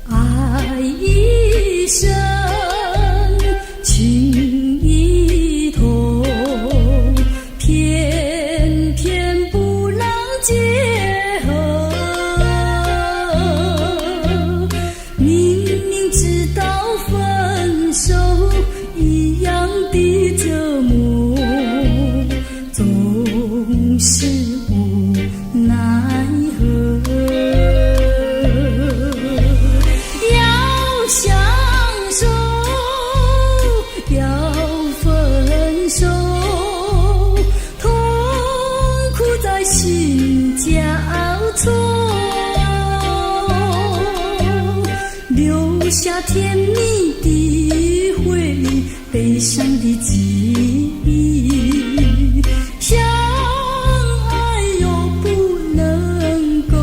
爱一生，情一痛，偏偏不能结合。明明知道分手一样的折磨，总是无奈何。要相守，要分手，痛苦在心交错，留下甜蜜的回忆，悲伤的记忆，相爱又不能够。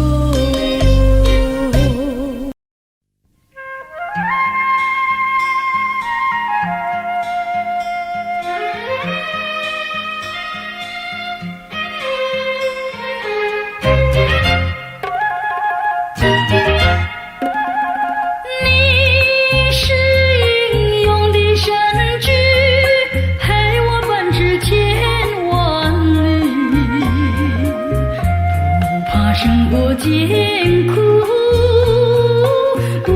你是英勇的神驹，陪我奔驰千万里，不怕生活艰苦，不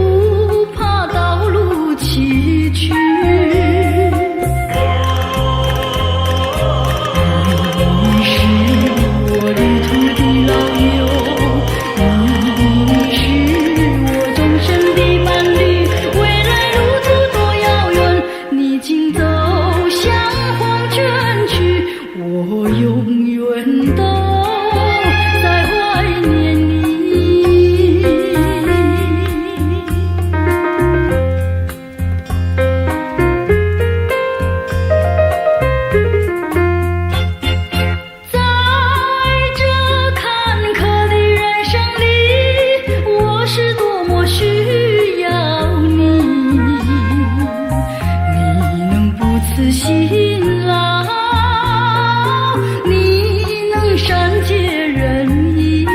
怕道路崎岖。你是我旅途的老友，你是我终身的伴侣，未来路途多遥远，你请走向黄泉去，我永远都在怀念你。在这坎坷的人生里，我是多么需要你，你能不辞辛劳，你能善解人意，你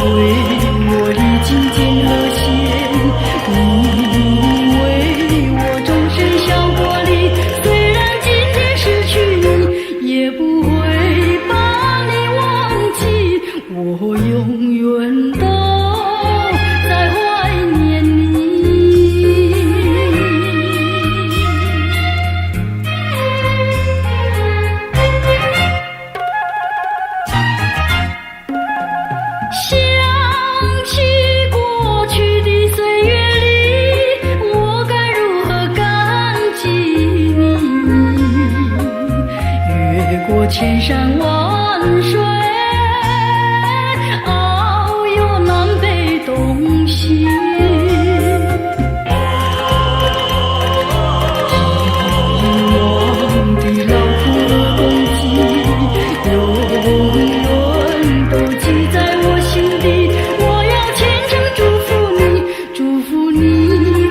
为我历尽艰和险，你为我终身效过力，虽然今天失去你，也不会把你忘记，我永远都在怀念你。想起过去的岁月里，我该如何感激你？越过千山万水，遨游南北东西。遗忘的劳苦和功绩，永远都记在我心底。我要虔诚祝福你，祝福你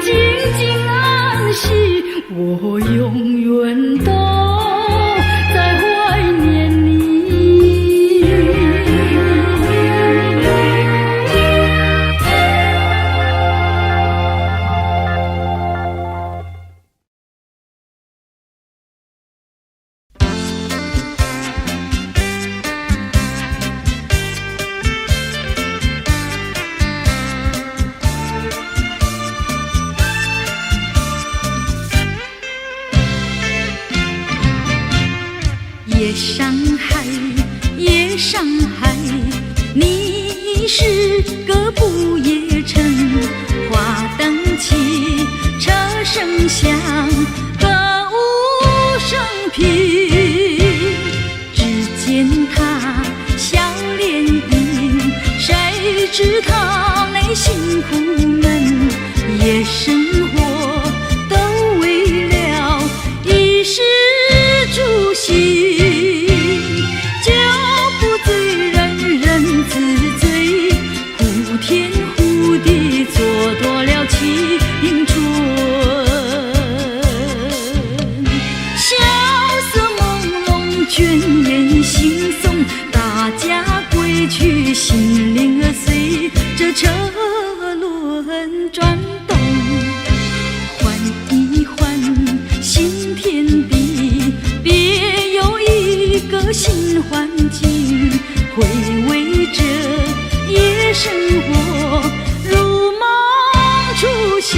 静静安息，我永远都在怀念你。夜上海，夜上海，你辛苦们夜生活都为了衣食住行，酒不醉人人自醉，呼天呼地蹉跎了青春。萧瑟朦胧倦眼惺忪，大家归去，心灵儿随着车轮转动，换一换新天地，别有一个新环境，回味着夜生活，如梦初醒。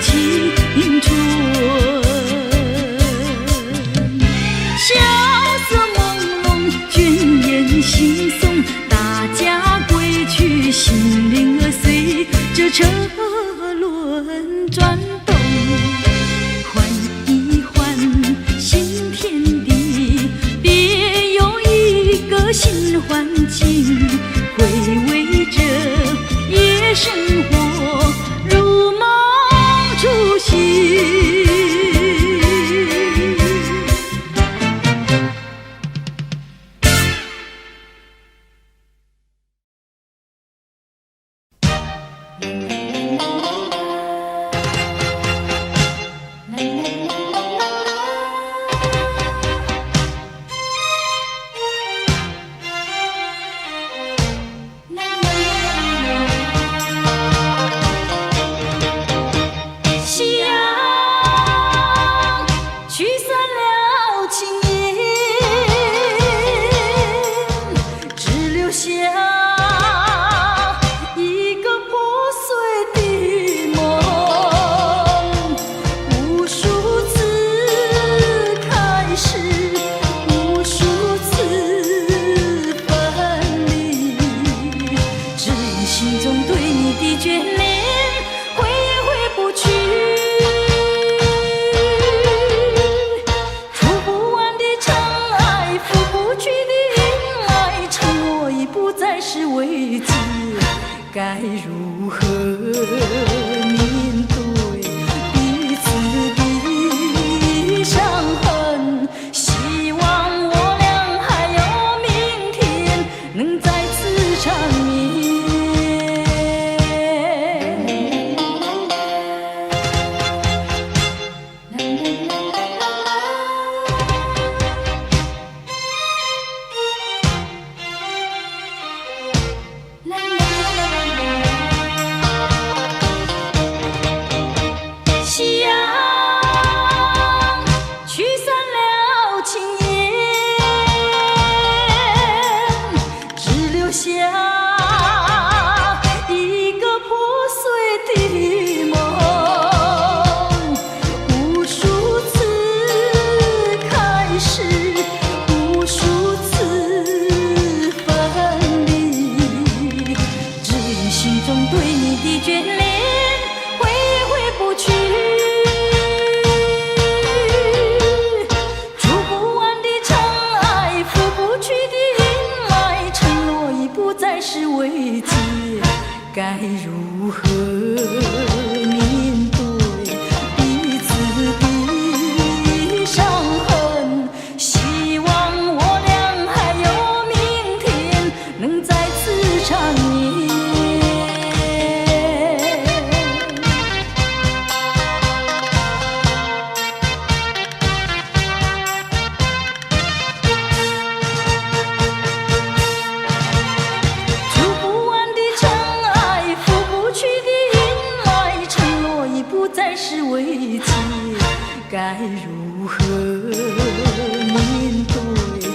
青春，萧瑟朦胧，倦眼惺忪，大家归去，心灵儿随着车轮转动，换一换新天地，别有一个新环境，回味着夜生活，如梦初醒。该如何面对彼此的伤痕？希望我俩还有明天能再次缠绵。夕阳驱散了青烟，只留下一个破碎的梦。无数次开始，无数次分离，只因心中对你的眷恋挥挥不去。是危机，该如何面对彼此的伤痕？希望我俩还有明天能再次缠绵。是危机，该如何面对